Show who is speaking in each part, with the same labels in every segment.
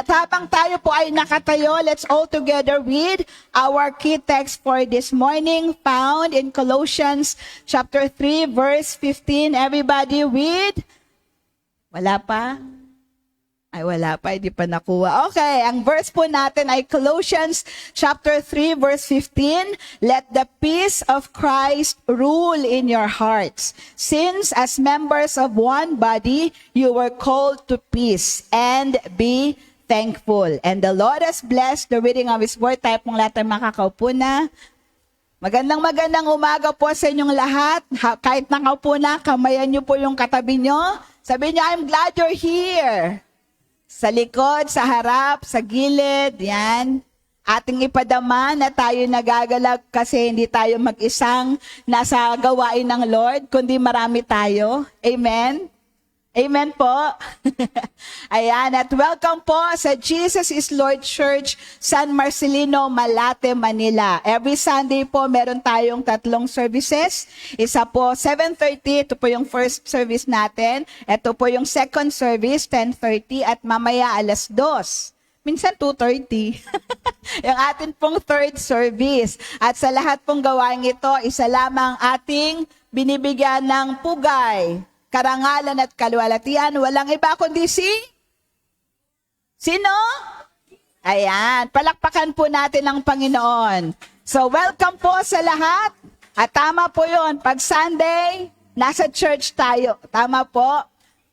Speaker 1: At habang tayo po ay nakatayo, let's all together read our key text for this morning found in Colossians chapter 3 verse 15. Everybody read. Wala pa? Ay, wala pa. Hindi pa nakuha. Okay, ang verse po natin ay Colossians chapter 3 verse 15. Let the peace of Christ rule in your hearts, since as members of one body, you were called to peace, and be thankful. And the Lord has blessed the reading of His word. Tayo pong lahat ay makakaupo na. Magandang umaga po sa inyong lahat. Kahit nakaupo na, kamayan niyo po yung katabi niyo. Sabihin niyo, I'm glad you're here. Sa likod, sa harap, sa gilid, yan. Ating ipadama na tayo nagagalak kasi hindi tayo mag-isang nasa gawain ng Lord, kundi marami tayo. Amen? Amen po. Ayan, at welcome po sa Jesus is Lord Church, San Marcelino, Malate, Manila. Every Sunday po, meron tayong 3 services. Isa po, 7:30, ito po yung first service natin. Ito po yung second service, 10:30, at mamaya 2:00. Minsan 2:30. Yung atin pong third service. At sa lahat pong gawain ito, isa lamang ating binibigyan ng pugay, karangalan at kaluwalhatian. Walang iba kundi Sino? Ayan, palakpakan po natin ang Panginoon. So welcome po sa lahat. At tama po yun, pag Sunday, nasa church tayo. Tama po.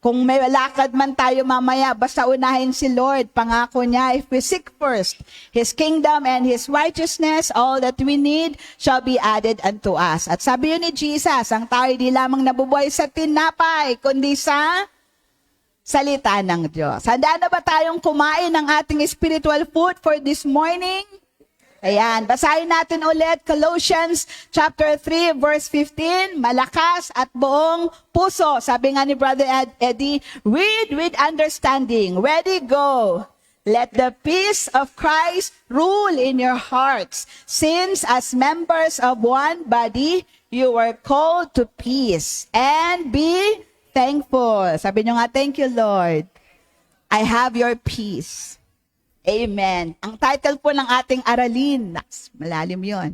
Speaker 1: Kung may lakad man tayo mamaya, basta unahin si Lord. Pangako niya, if we seek first His kingdom and His righteousness, all that we need shall be added unto us. At sabi yun ni Jesus, ang tao di lamang nabubuhay sa tinapay, kundi sa salita ng Diyos. Handa na ba tayong kumain ng ating spiritual food for this morning? Ayan, basahin natin ulit Colossians chapter 3 verse 15, malakas at buong puso. Sabi nga ni Brother Eddie, read with understanding. Ready, go. Let the peace of Christ rule in your hearts, since as members of one body, you were called to peace, and be thankful. Sabi nyo nga, thank you, Lord. I have your peace. Amen. Ang title po ng ating aralin, malalim yon.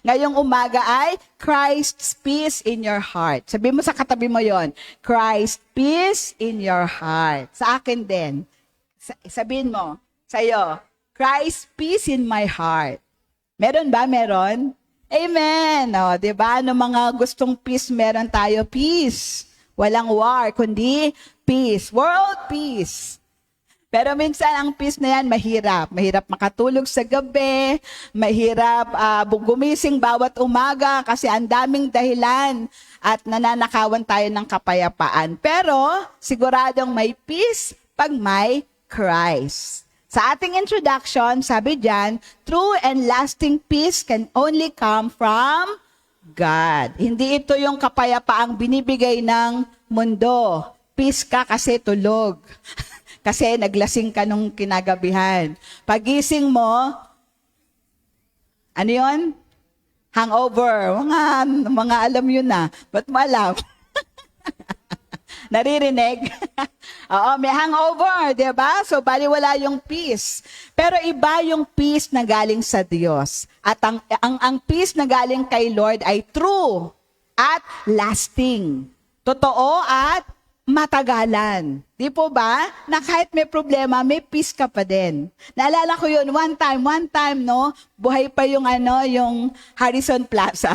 Speaker 1: Ngayong umaga ay Christ's peace in your heart. Sabi mo sa katabi mo yon, Christ's peace in your heart. Sa akin din. Sabihin mo, sa'yo, Christ's peace in my heart. Meron ba? Meron? Amen. O, diba? Ano mga gustong peace meron tayo? Peace. Walang war, kundi peace. World peace. Pero minsan ang peace na yan mahirap. Mahirap makatulog sa gabi, mahirap gumising bawat umaga kasi ang daming dahilan at nananakawan tayo ng kapayapaan. Pero siguradong may peace pag may Christ. Sa ating introduction, sabi diyan, true and lasting peace can only come from God. Hindi ito yung kapayapaang binibigay ng mundo. Peace ka kasi tulog. Kasi naglasing ka nung kinagabihan. Pagising mo, ano yun? Hangover. Mga alam yun na. Ba't mo alam? Naririnig? Oo, may hangover, di ba? So, baliwala yung peace. Pero iba yung peace na galing sa Diyos. At ang peace na galing kay Lord ay true at lasting. Totoo at matagalan. Di po ba? Na kahit may problema, may peace ka pa din. Naalala ko yun, one time, no? Buhay pa yung yung Harrison Plaza.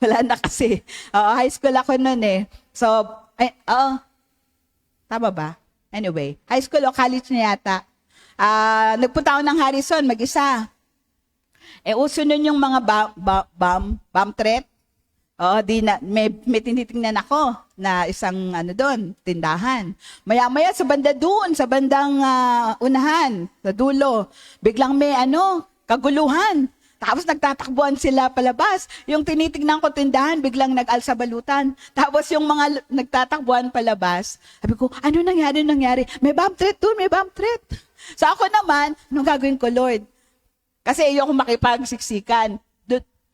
Speaker 1: Wala na kasi. High school ako nun eh. So, tama ba? Anyway, high school o college na yata. Nagpunta ako ng Harrison, mag-isa. Uso nun yung mga bomb threat. May tinitingnan ako na isang doon, tindahan. Maya-maya sa banda doon, sa bandang unahan, sa dulo, biglang may kaguluhan. Tapos nagtatakbuhan sila palabas. Yung tinitingnan ko tindahan, biglang nag-alsabalutan. Tapos yung mga nagtatakbuhan palabas, sabi ko, ano nangyari? May bomb threat doon, may bomb threat. So ako naman, anong gagawin ko, Lord? Kasi ayoko makipagsiksikan.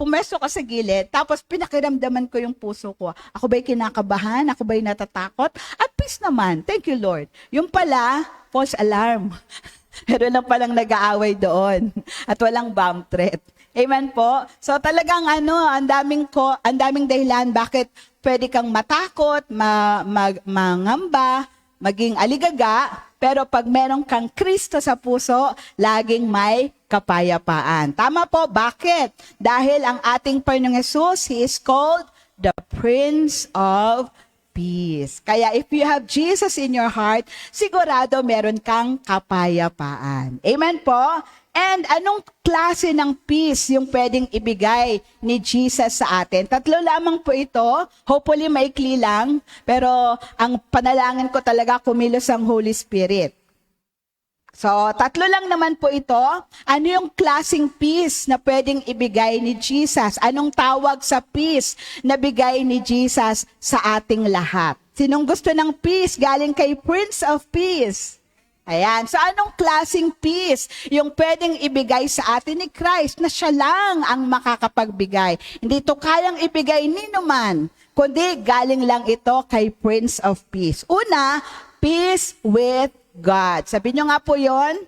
Speaker 1: Pumesto ka sa gilid, tapos pinakiramdaman ko yung puso ko. Ako ba'y kinakabahan? Ako ba'y natatakot? At peace naman. Thank you, Lord. Yung pala, false alarm. Meron lang palang nag-aaway doon at walang bomb threat. Amen po. So talagang ang daming dahilan bakit pwede kang matakot, mangamba, maging aligaga, pero pag meron kang Kristo sa puso, laging may kapayapaan. Tama po, bakit? Dahil ang ating Panginoong Hesus, He is called the Prince of Peace. Kaya if you have Jesus in your heart, sigurado meron kang kapayapaan. Amen po? And anong klase ng peace yung pwedeng ibigay ni Jesus sa atin? Tatlo lamang po ito. Hopefully maikli lang. Pero ang panalangin ko talaga kumilos ang Holy Spirit. So, tatlo lang naman po ito. Ano yung klaseng peace na pwedeng ibigay ni Jesus? Anong tawag sa peace na bigay ni Jesus sa ating lahat? Sinong gusto ng peace galing kay Prince of Peace? Ayan. So, anong klaseng peace yung pwedeng ibigay sa atin ni Christ na siya lang ang makakapagbigay? Hindi ito kayang ibigay ni numan, kundi galing lang ito kay Prince of Peace. Una, peace with God. Sabi nyo nga po yon.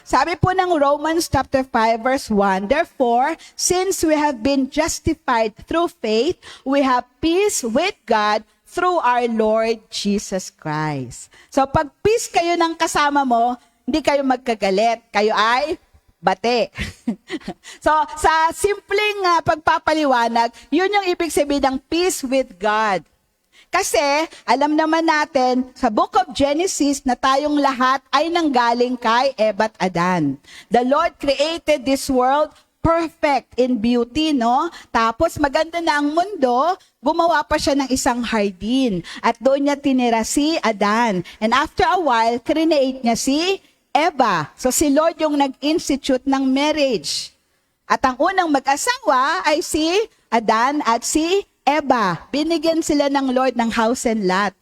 Speaker 1: Sabi po ng Romans chapter 5 verse 1, therefore, since we have been justified through faith, we have peace with God through our Lord Jesus Christ. So pag peace kayo ng kasama mo, hindi kayo magkagalit. Kayo ay bate. So sa simpleng pagpapaliwanag, yun yung ibig sabihin ng peace with God. Kasi alam naman natin sa Book of Genesis na tayong lahat ay nanggaling kay Eva at Adan. The Lord created this world perfect in beauty, no? Tapos maganda na ang mundo, gumawa pa siya ng isang hardin. At doon niya tinira si Adan. And after a while, create niya si Eva. So si Lord yung nag-institute ng marriage. At ang unang mag-asawa ay si Adan at si Eva. Binigyan sila ng Lord ng house and lot.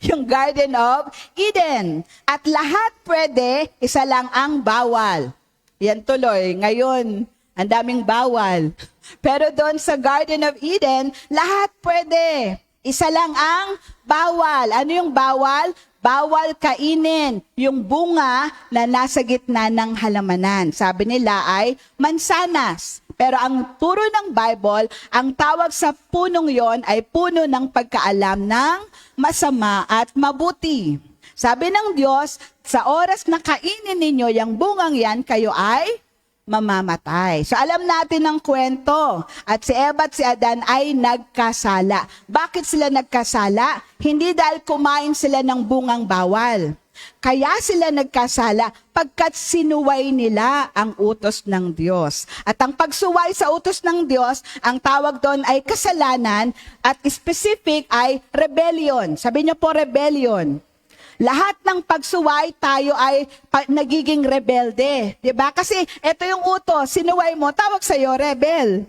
Speaker 1: Yung Garden of Eden. At lahat pwede, isa lang ang bawal. Yan tuloy. Ngayon, ang daming bawal. Pero doon sa Garden of Eden, lahat pwede. Isa lang ang bawal. Ano yung bawal? Bawal kainin yung bunga na nasa gitna ng halamanan. Sabi nila ay mansanas. Pero ang turo ng Bible, ang tawag sa punong yon ay puno ng pagkaalam ng masama at mabuti. Sabi ng Diyos, sa oras na kainin ninyo yung bungang yan, kayo ay mamamatay. So alam natin ang kwento. At si Eva at si Adan ay nagkasala. Bakit sila nagkasala? Hindi dahil kumain sila ng bungang bawal. Kaya sila nagkasala pagkat sinuway nila ang utos ng Diyos. At ang pagsuway sa utos ng Diyos, ang tawag doon ay kasalanan at specific ay rebellion. Sabi niyo po rebellion. Lahat ng pagsuway tayo ay nagiging rebelde. Diba? Kasi ito yung utos, sinuway mo, tawag sa'yo, rebel.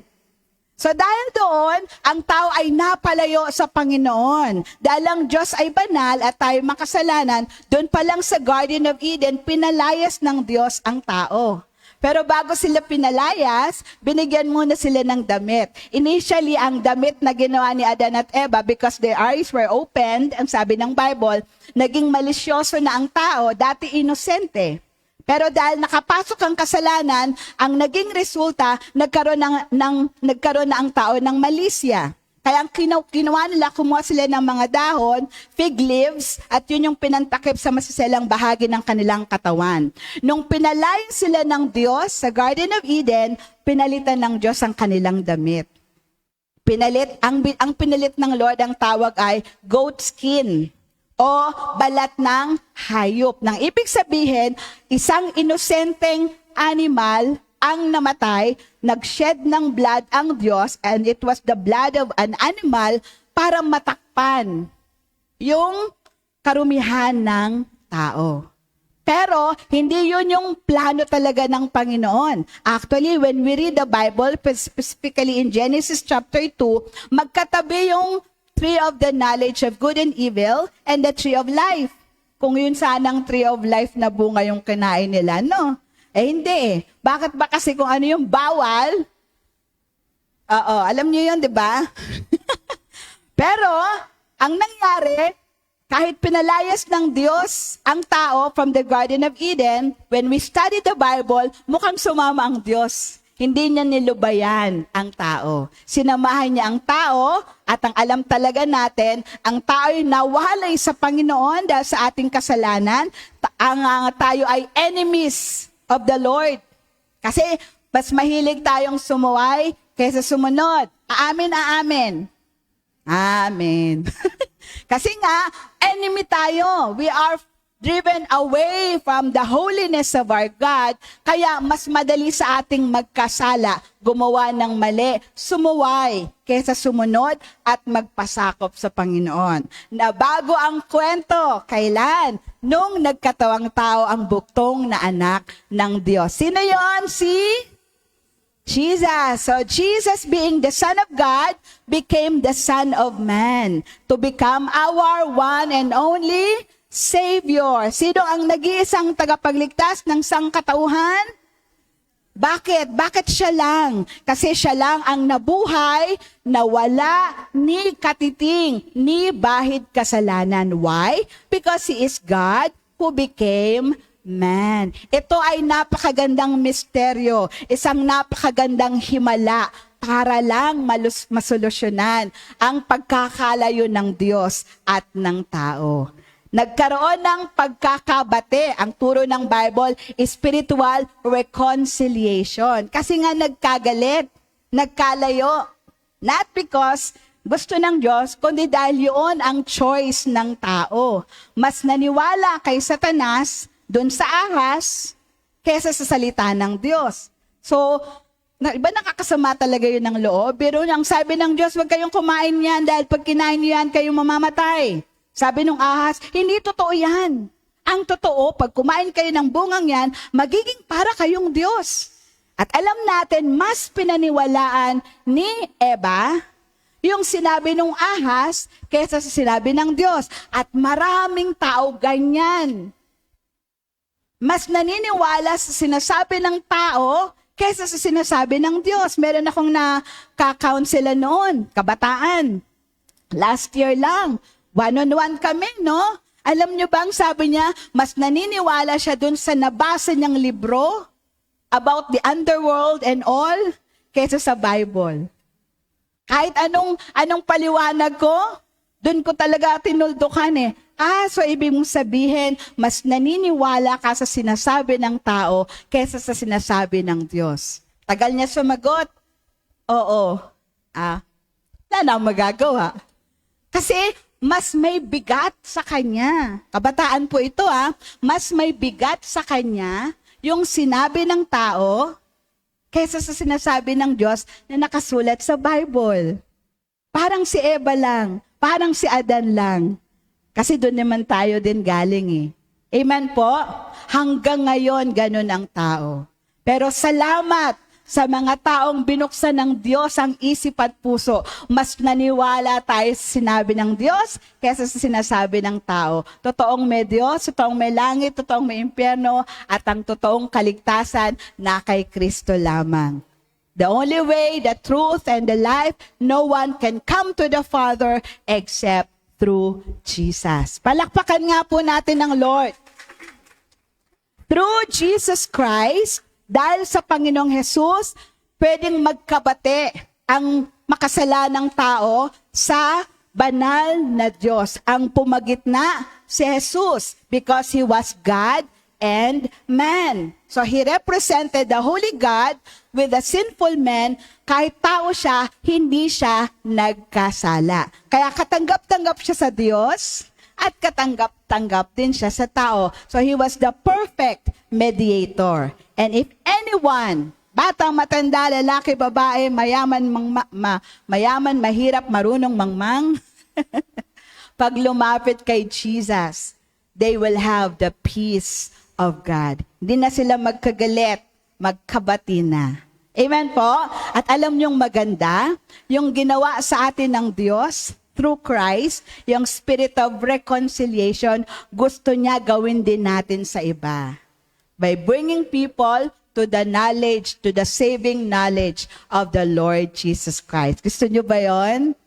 Speaker 1: So dahil doon, ang tao ay napalayo sa Panginoon. Dahil ang Diyos ay banal at tayo makasalanan, doon pa lang sa Garden of Eden, pinalayas ng Diyos ang tao. Pero bago sila pinalayas, binigyan muna sila ng damit. Initially, ang damit na ginawa ni Adan at Eva, because their eyes were opened, ang sabi ng Bible, naging malisyoso na ang tao, dati inosente. Pero dahil nakapasok ang kasalanan, ang naging resulta, nagkaroon na ang tao ng malisya. Kaya ang kinuha nila, kumuha sila ng mga dahon, fig leaves, at yun yung pinantakip sa masiselang bahagi ng kanilang katawan. Nung pinalayan sila ng Diyos sa Garden of Eden, pinalitan ng Diyos ang kanilang damit. Ang pinalit ng Lord, ang tawag ay goat skin o balat ng hayop. Nang ibig sabihin, isang inosenteng animal ang namatay, nag-shed ng blood ang Diyos, and it was the blood of an animal para matakpan yung karumihan ng tao. Pero hindi yun yung plano talaga ng Panginoon. Actually, when we read the Bible, specifically in Genesis chapter 2, magkatabi yung tree of the knowledge of good and evil and the tree of life. Kung yun sanang tree of life na bunga yung kinain nila, no? Eh hindi eh. Bakit ba kasi kung ano yung bawal? Oo, alam niyo yun, di ba? Pero, ang nangyari, Kahit pinalayas ng Diyos ang tao from the Garden of Eden, when we study the Bible, mukhang sumama ang Diyos. Hindi niya nilubayan ang tao. Sinamahan niya ang tao at ang alam talaga natin, ang tao ay nawalay sa Panginoon dahil sa ating kasalanan. Tayo ay enemies of the Lord. Kasi mas mahilig tayong sumuway kaysa sumunod. Aamin, aamin. Amen. Kasi nga, enemy tayo. We are driven away from the holiness of our God. Kaya mas madali sa ating magkasala, gumawa ng mali, sumuway, kaysa sumunod at magpasakop sa Panginoon. Nabago ang kwento. Kailan? Nung nagkatawang tao ang buktong na anak ng Diyos. Sino yon? Si Jesus. So Jesus, being the Son of God, became the Son of Man to become our one and only Savior. Sino ang nag-iisang tagapagligtas ng sangkatauhan? Bakit? Bakit siya lang? Kasi siya lang ang nabuhay na wala ni katiting, ni bahid kasalanan. Why? Because He is God who became man. Ito ay napakagandang misteryo, isang napakagandang himala para lang masolusyonan ang pagkakalayo ng Diyos at ng tao. Nagkaroon ng pagkakabate, ang turo ng Bible, spiritual reconciliation. Kasi nga nagkagalit, nagkalayo. Not because gusto ng Diyos, kundi dahil yun ang choice ng tao. Mas naniwala kay Satanas doon sa ahas, kesa sa salita ng Diyos. So, iba nakakasama talaga yun ng loob. Pero ang sabi ng Diyos, huwag kayong kumain yan dahil pag kinain nyo yan, kayong mamamatay. Sabi ng ahas, hindi totoo yan. Ang totoo, pag kumain kayo ng bungang yan, magiging para kayong Diyos. At alam natin, mas pinaniwalaan ni Eva yung sinabi ng ahas kesa sa sinabi ng Diyos. At maraming tao ganyan. Mas naniniwala sa sinasabi ng tao kaysa sa sinasabi ng Diyos. Meron akong nakakounsela noon, kabataan. Last year lang, one-on-one kami, no? Alam niyo bang sabi niya, mas naniniwala siya dun sa nabasa niyang libro about the underworld and all kaysa sa Bible. Kahit anong paliwanag ko, dun ko talaga tinuldukan eh. So ibig mong sabihin, mas naniniwala ka sa sinasabi ng tao kaysa sa sinasabi ng Diyos. Tagal niya sumagot. Oo. Wala na magagawa. Kasi mas may bigat sa kanya. Kabataan po ito mas may bigat sa kanya yung sinabi ng tao kaysa sa sinasabi ng Diyos na nakasulat sa Bible. Parang si Eva lang, parang si Adan lang. Kasi doon naman tayo din galing eh. Amen po? Hanggang ngayon, ganun ang tao. Pero salamat sa mga taong binuksan ng Diyos ang isip at puso. Mas naniwala tayo sa sinabi ng Diyos kaysa sa sinasabi ng tao. Totoong may Diyos, totoong may langit, totoong may impyerno, at ang totoong kaligtasan na kay Kristo lamang. The only way, the truth, and the life, no one can come to the Father except through Jesus. Palakpakan nga po natin ng Lord. Through Jesus Christ, dahil sa Panginoong Jesus, pwedeng magkabate ang makasalanang tao sa banal na Diyos. Ang pumagitna si Jesus because He was God and man. So He represented the Holy God with the sinful man. Kahit tao siya, hindi siya nagkasala. Kaya katanggap-tanggap siya sa Diyos at katanggap-tanggap din siya sa tao. So He was the perfect mediator. And if anyone, batang, matanda, lalaki, babae, mayaman, mahirap, marunong, mangmang, pag lumapit kay Jesus, they will have the peace of God. Hindi na sila magkagalit, magkabati na. Amen po? At alam niyong maganda, yung ginawa sa atin ng Diyos through Christ, yung spirit of reconciliation, gusto niya gawin din natin sa iba. By bringing people to the knowledge, to the saving knowledge of the Lord Jesus Christ. Gusto niyo ba yon?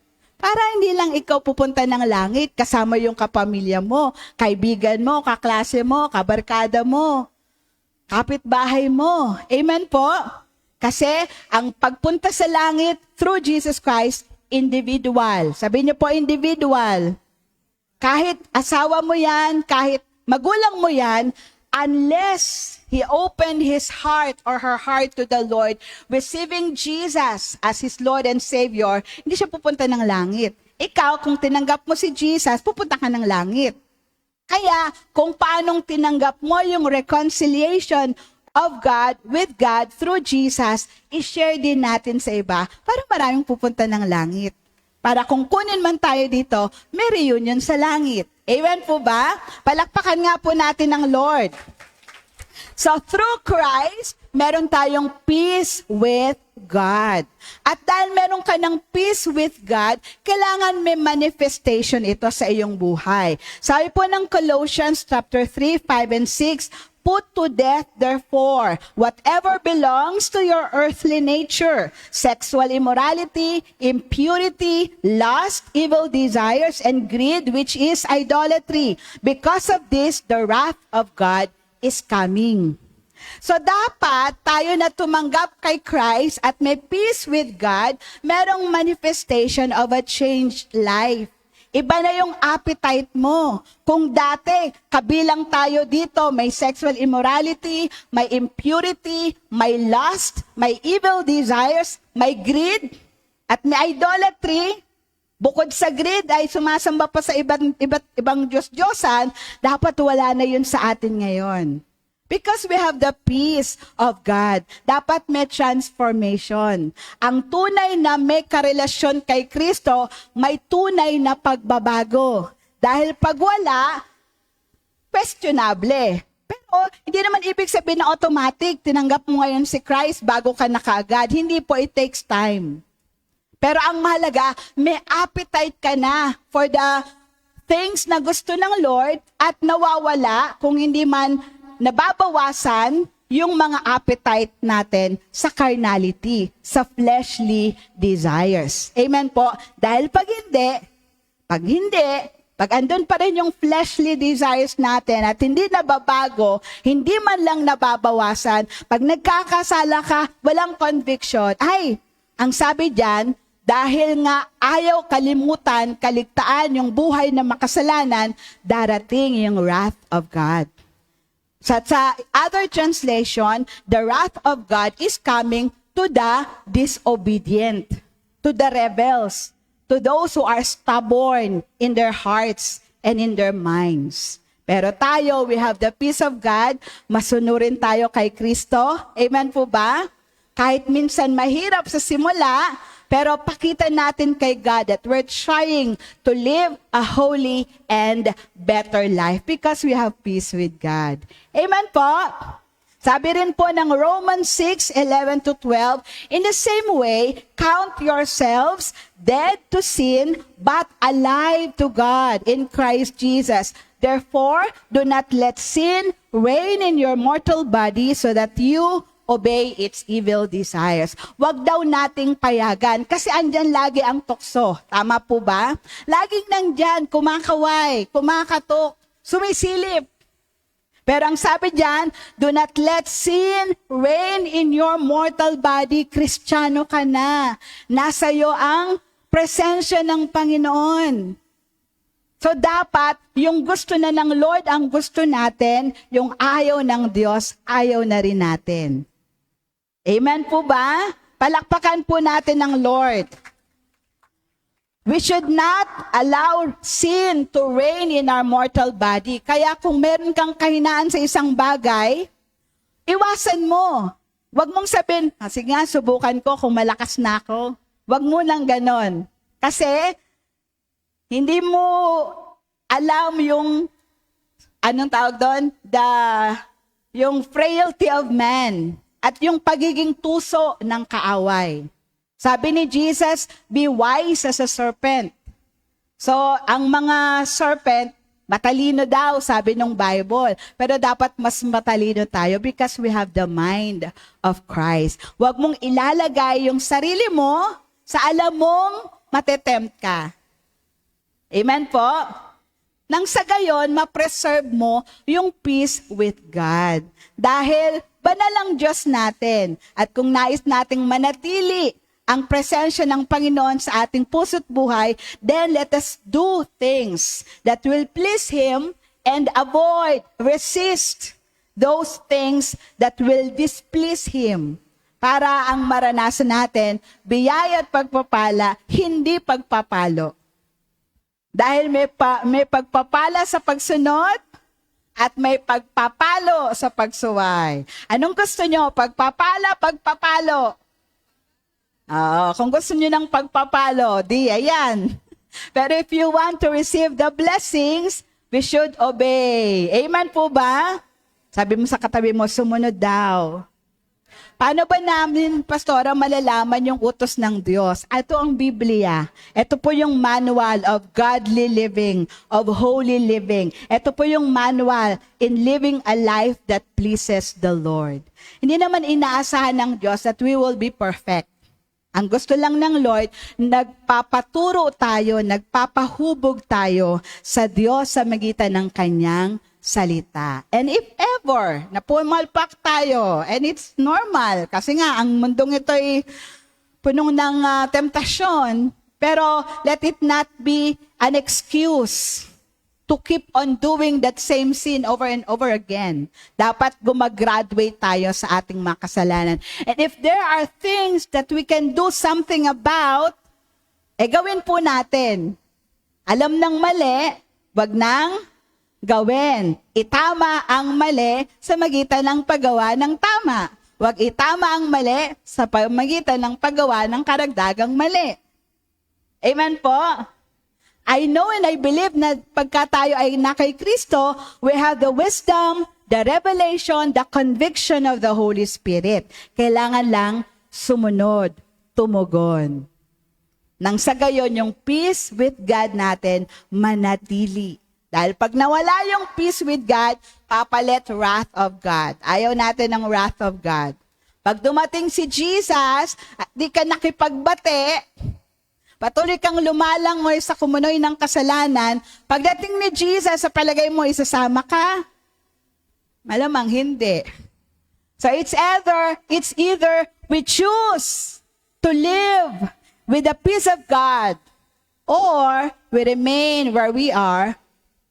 Speaker 1: Para hindi lang ikaw pupunta ng langit, kasama yung kapamilya mo, kaibigan mo, kaklase mo, kabarkada mo, kapitbahay mo. Amen po? Kasi ang pagpunta sa langit through Jesus Christ, individual. Sabi niyo po, individual. Kahit asawa mo yan, kahit magulang mo yan, unless he opened his heart or her heart to the Lord, receiving Jesus as his Lord and Savior, hindi siya pupunta ng langit. Ikaw, kung tinanggap mo si Jesus, pupunta ka ng langit. Kaya, kung paanong tinanggap mo yung reconciliation of God with God through Jesus, i-share din natin sa iba para maraming pupunta ng langit. Para kung kunin man tayo dito, may reunion sa langit. Amen po ba? Palakpakan nga po natin ang Lord. So through Christ, meron tayong peace with God. At dahil meron ka ng peace with God, kailangan may manifestation ito sa iyong buhay. Sabi po ng Colossians chapter 3, 5, and 6, put to death, therefore, whatever belongs to your earthly nature, sexual immorality, impurity, lust, evil desires, and greed, which is idolatry. Because of this, the wrath of God is coming. So dapat tayo na tumanggap kay Christ at may peace with God, merong manifestation of a changed life. Iba na yung appetite mo. Kung dati, kabilang tayo dito, may sexual immorality, may impurity, may lust, may evil desires, may greed, at may idolatry, bukod sa greed ay sumasamba pa sa ibang Diyos-Diyosan, dapat wala na yun sa atin ngayon. Because we have the peace of God. Dapat may transformation. Ang tunay na may karelasyon kay Kristo, may tunay na pagbabago. Dahil pag wala, questionable. Pero hindi naman ibig sabihin na automatic, tinanggap mo ngayon si Christ bago ka na kaagad. Hindi po, it takes time. Pero ang mahalaga, may appetite ka na for the things na gusto ng Lord at nawawala kung hindi man nababawasan yung mga appetite natin sa carnality, sa fleshly desires. Amen po? Dahil pag andun pa rin yung fleshly desires natin at hindi nababago, hindi man lang nababawasan, pag nagkakasala ka, walang conviction, ay, ang sabi diyan, dahil nga ayaw kalimutan, kaligtaan yung buhay na makasalanan, darating yung wrath of God. Sa other translation, the wrath of God is coming to the disobedient, to the rebels, to those who are stubborn in their hearts and in their minds. Pero tayo, we have the peace of God, masunurin tayo kay Kristo. Amen po ba? Kahit minsan mahirap sa simula, pero pakita natin kay God that we're trying to live a holy and better life because we have peace with God. Amen po? Sabi rin po ng Romans 6:11-12, in the same way, count yourselves dead to sin, but alive to God in Christ Jesus. Therefore, do not let sin reign in your mortal body so that you obey its evil desires. Wag daw nating payagan kasi andyan lagi ang tukso. Tama po ba? Laging nandyan, kumakaway, kumakatok, sumisilip. Pero ang sabi diyan, do not let sin reign in your mortal body. Kristiyano ka na. Nasa iyo ang presensya ng Panginoon. So dapat, yung gusto na ng Lord ang gusto natin, yung ayaw ng Diyos, ayaw na rin natin. Amen po ba? Palakpakan po natin ng Lord. We should not allow sin to reign in our mortal body. Kaya kung meron kang kahinaan sa isang bagay, iwasan mo. Huwag mong sabihin, sige nga, subukan ko kung malakas na ako. Huwag mo lang ganon. Kasi, hindi mo alam yung, anong tawag doon? Yung frailty of man. At yung pagiging tuso ng kaaway. Sabi ni Jesus, be wise as a serpent. So, ang mga serpent, matalino daw, sabi ng Bible. Pero dapat mas matalino tayo because we have the mind of Christ. Huwag mong ilalagay yung sarili mo sa alam mong matetempt ka. Amen po? Nang sa gayon, ma-preserve mo yung peace with God. Dahil banal ang Diyos natin. At kung nais nating manatili ang presensya ng Panginoon sa ating puso't buhay, then let us do things that will please Him and avoid, resist those things that will displease Him. Para ang maranasan natin, biyaya at pagpapala, hindi pagpapalo. Dahil may pagpapala sa pagsunod at may pagpapalo sa pagsuway. Anong gusto nyo? Pagpapala, pagpapalo? Kung gusto nyo ng pagpapalo, di ayan. Pero if you want to receive the blessings, we should obey. Amen po ba? Sabi mo sa katabi mo, sumunod daw. Paano ba namin, Pastora, malalaman yung utos ng Diyos? Ito ang Biblia. Ito po yung manual of godly living, of holy living. Ito po yung manual in living a life that pleases the Lord. Hindi naman inaasahan ng Diyos that we will be perfect. Ang gusto lang ng Lord, nagpapaturo tayo, nagpapahubog tayo sa Diyos sa magitan ng Kanyang salita. And if ever na pumalpak tayo, and it's normal, kasi nga ang mundong ito ay punong ng temptasyon, pero let it not be an excuse to keep on doing that same sin over and over again. Dapat gumagraduate tayo sa ating mga kasalanan. And if there are things that we can do something about, gawin po natin. Alam ng mali, wag nang gawin. Itama ang mali sa magitan ng paggawa ng tama. Huwag itama ang mali sa pamagitan ng paggawa ng karagdagang mali. Amen po? I know and I believe na pagka tayo ay na kay Kristo, we have the wisdom, the revelation, the conviction of the Holy Spirit. Kailangan lang sumunod, tumugon. Nang sa gayon, yung peace with God natin manatili. Dahil pag nawala yung peace with God, papalit wrath of God. Ayaw natin ng wrath of God. Pag dumating si Jesus, at di ka nakipagbate, patuloy kang lumalangoy sa kumunoy ng kasalanan, pagdating ni Jesus, sa palagay mo, isasama ka? Malamang hindi. So it's either we choose to live with the peace of God, or we remain where we are,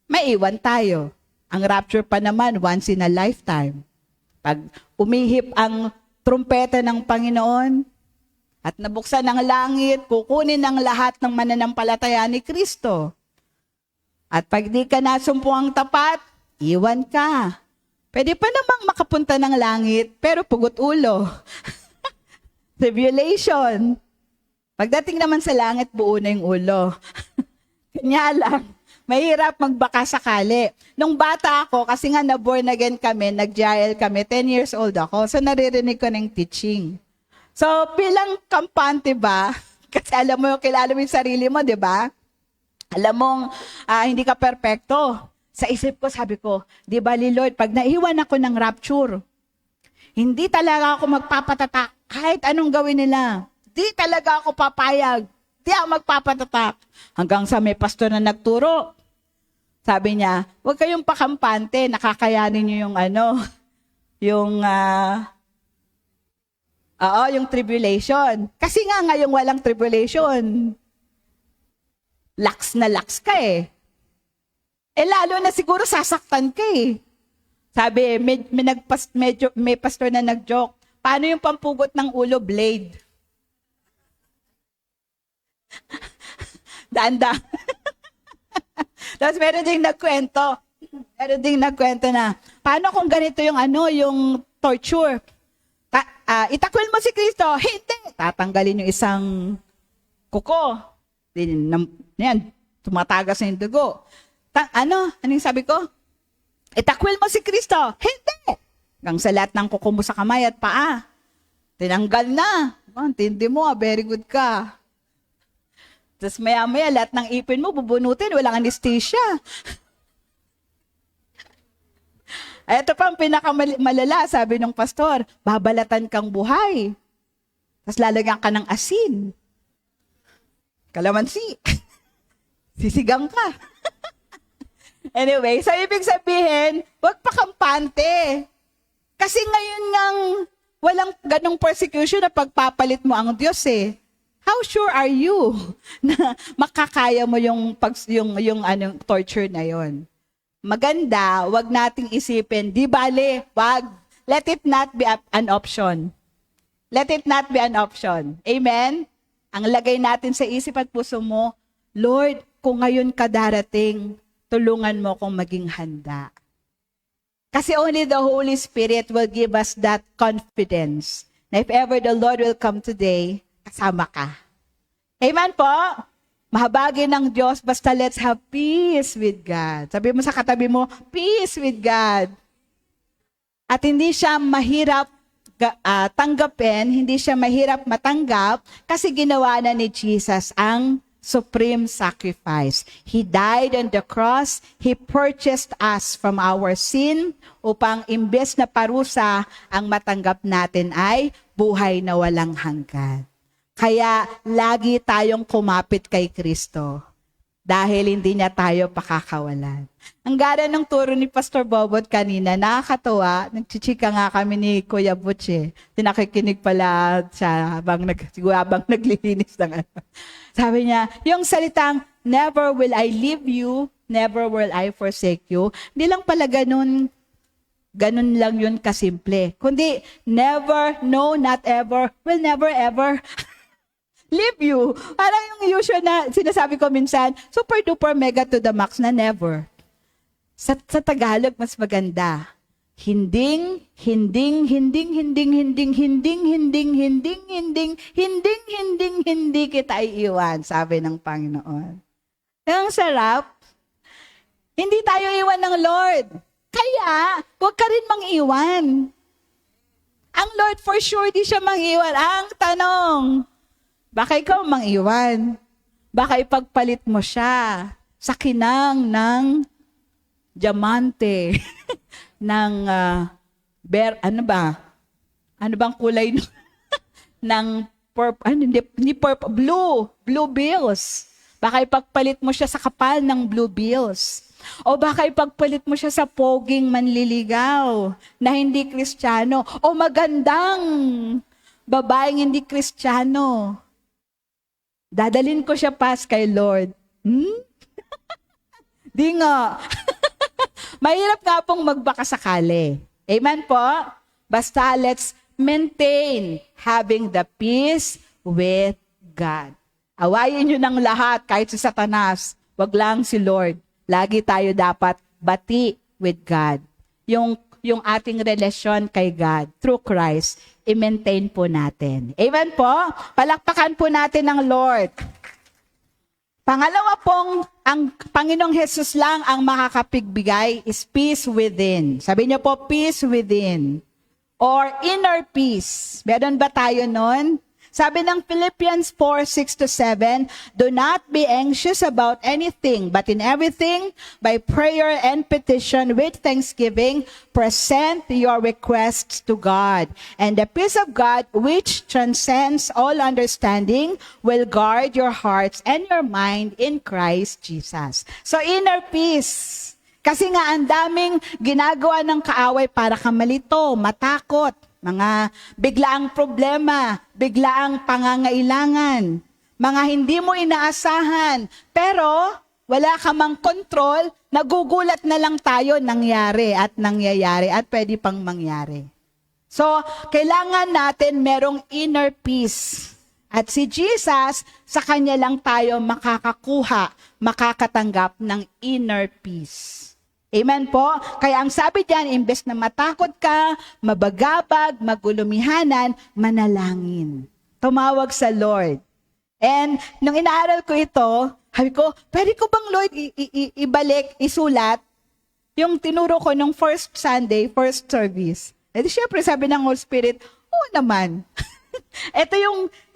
Speaker 1: maiwan tayo. Ang rapture pa naman, once in a lifetime. Pag umihip ang trumpeta ng Panginoon at nabuksan ang langit, kukunin ang lahat ng mananampalataya ni Kristo. At pag di ka nasumpuang tapat, iwan ka. Pwede pa namang makapunta ng langit, pero pugot ulo. Tribulation. Pagdating naman sa langit, buo na yung ulo. Kanya lang. Mahirap magbaka sakali. Nung bata ako, kasi nga na-born again kami, nag-JIL kami, 10 years old ako, so naririnig ko ng teaching. So, bilang kampante ba, kasi alam mo, kilala mo yung sarili mo, di ba? Alam mong hindi ka perpekto. Sa isip ko, sabi ko, di ba, Lord, pag naiwan ako ng rapture, hindi talaga ako magpapatatak kahit anong gawin nila. Di talaga ako papayag. Di ako magpapatatak. Hanggang sa may pastor na nagturo, sabi niya, huwag kayong pakampante, nakakayanin niyo yung yung tribulation. Kasi nga ngayong walang tribulation, lax na lax ka eh. Lalo na siguro sasaktan ka eh. Sabi, may pastor na nag-joke, paano yung pampugot ng ulo, blade? Danda. Tapos meron ding nagkwento na, paano kung ganito yung yung torture? Itakwil mo si Kristo. Hindi. Tatanggalin yung isang kuko. Yan, tumatagas na yung dugo. Anong sabi ko? Itakwil mo si Kristo. Hindi. Hanggang sa lahat ng kuko mo sa kamay at paa. Tinanggal na. Tindi mo, very good ka. Tapos maya-maya, lahat ng ipin mo, bubunutin, walang anesthesia. Ito pa ang pinakamalala, sabi ng pastor, babalatan kang buhay. Tapos lalagyan ka ng asin. kalamansi. Sisigang ka. Anyway, so ibig sabihin, huwag pa kampante. Kasi ngayon ngang walang ganong persecution na pagpapalit mo ang Diyos eh. How sure are you na makakaya mo yung torture na yon? Maganda, wag nating isipin, di bale, wag. Let it not be an option. Let it not be an option. Amen? Ang lagay natin sa isip at puso mo, Lord, kung ngayon ka darating, tulungan mo kong maging handa. Kasi only the Holy Spirit will give us that confidence na if ever the Lord will come today, kasama ka. Amen po? Mahabagin ng Diyos, basta let's have peace with God. Sabi mo sa katabi mo, peace with God. At hindi siya mahirap tanggapin, hindi siya mahirap matanggap kasi ginawa na ni Jesus ang supreme sacrifice. He died on the cross. He purchased us from our sin upang imbes na parusa, ang matanggap natin ay buhay na walang hanggan. Kaya lagi tayong kumapit kay Kristo dahil hindi niya tayo pakakawalan. Ang ganda ng turo ni Pastor Bobot kanina, nakakatawa, nagchichika nga kami ni Kuya Butch eh. Tinakikinig pala siya habang naglilinis ng ano. Sabi niya, yung salitang, never will I leave you, never will I forsake you, hindi lang pala ganun lang yun kasimple. Kundi, never, no, not ever, will never ever leave you. Parang yung usual na sinasabi ko minsan, super duper mega to the max na never. Sa Tagalog, mas maganda. Hindi kita iiwan, sabi ng Panginoon. Ang sarap. Hindi tayo iwan ng Lord. Kaya, huwag ka rin mang-iwan. Ang Lord for sure, di siya mang-iwan. Ang tanong, baka ikaw mang-iwan. Baka ipagpalit mo siya sa kinang ng diamante, ng ano bang kulay ng blue bills. Baka ipagpalit mo siya sa kapal ng blue bills. O baka ipagpalit mo siya sa poging manliligaw na hindi Kristiyano. O magandang babaeng hindi Kristiyano. Dadalin ko siya pas kay Lord. Di nga. Mahirap nga pong magbakasakali. Amen po? Basta let's maintain having the peace with God. Awayin nyo ng lahat kahit si Satanas. Wag lang si Lord. Lagi tayo dapat bati with God. Yung ating relasyon kay God through Christ, i-maintain po natin. Amen po? Palakpakan po natin ng Lord. Pangalawa pong, ang Panginoong Jesus lang ang makakapigbigay is peace within. Sabi niyo po, peace within. Or inner peace. Meron ba tayo nun? Sabi ng Philippians 4:6-7, do not be anxious about anything, but in everything, by prayer and petition with thanksgiving, present your requests to God. And the peace of God, which transcends all understanding, will guard your hearts and your mind in Christ Jesus. So inner peace. Kasi nga ang daming ginagawa ng kaaway para ka malito, matakot. Mga biglaang problema, biglaang pangangailangan, mga hindi mo inaasahan, pero wala ka mang control, nagugulat na lang tayo nangyari at nangyayari at pwede pang mangyari. So, kailangan natin merong inner peace. At si Jesus, sa Kanya lang tayo makakakuha, makakatanggap ng inner peace. Amen po? Kaya ang sabi diyan, imbes na matakot ka, mabagabag, magulumihanan, manalangin. Tumawag sa Lord. And nung inaaral ko ito, sabi ko, pwede ko bang Lord ibalik, isulat, yung tinuro ko nung first Sunday, first service. E di syempre sabi ng Holy Spirit, oo naman. Ito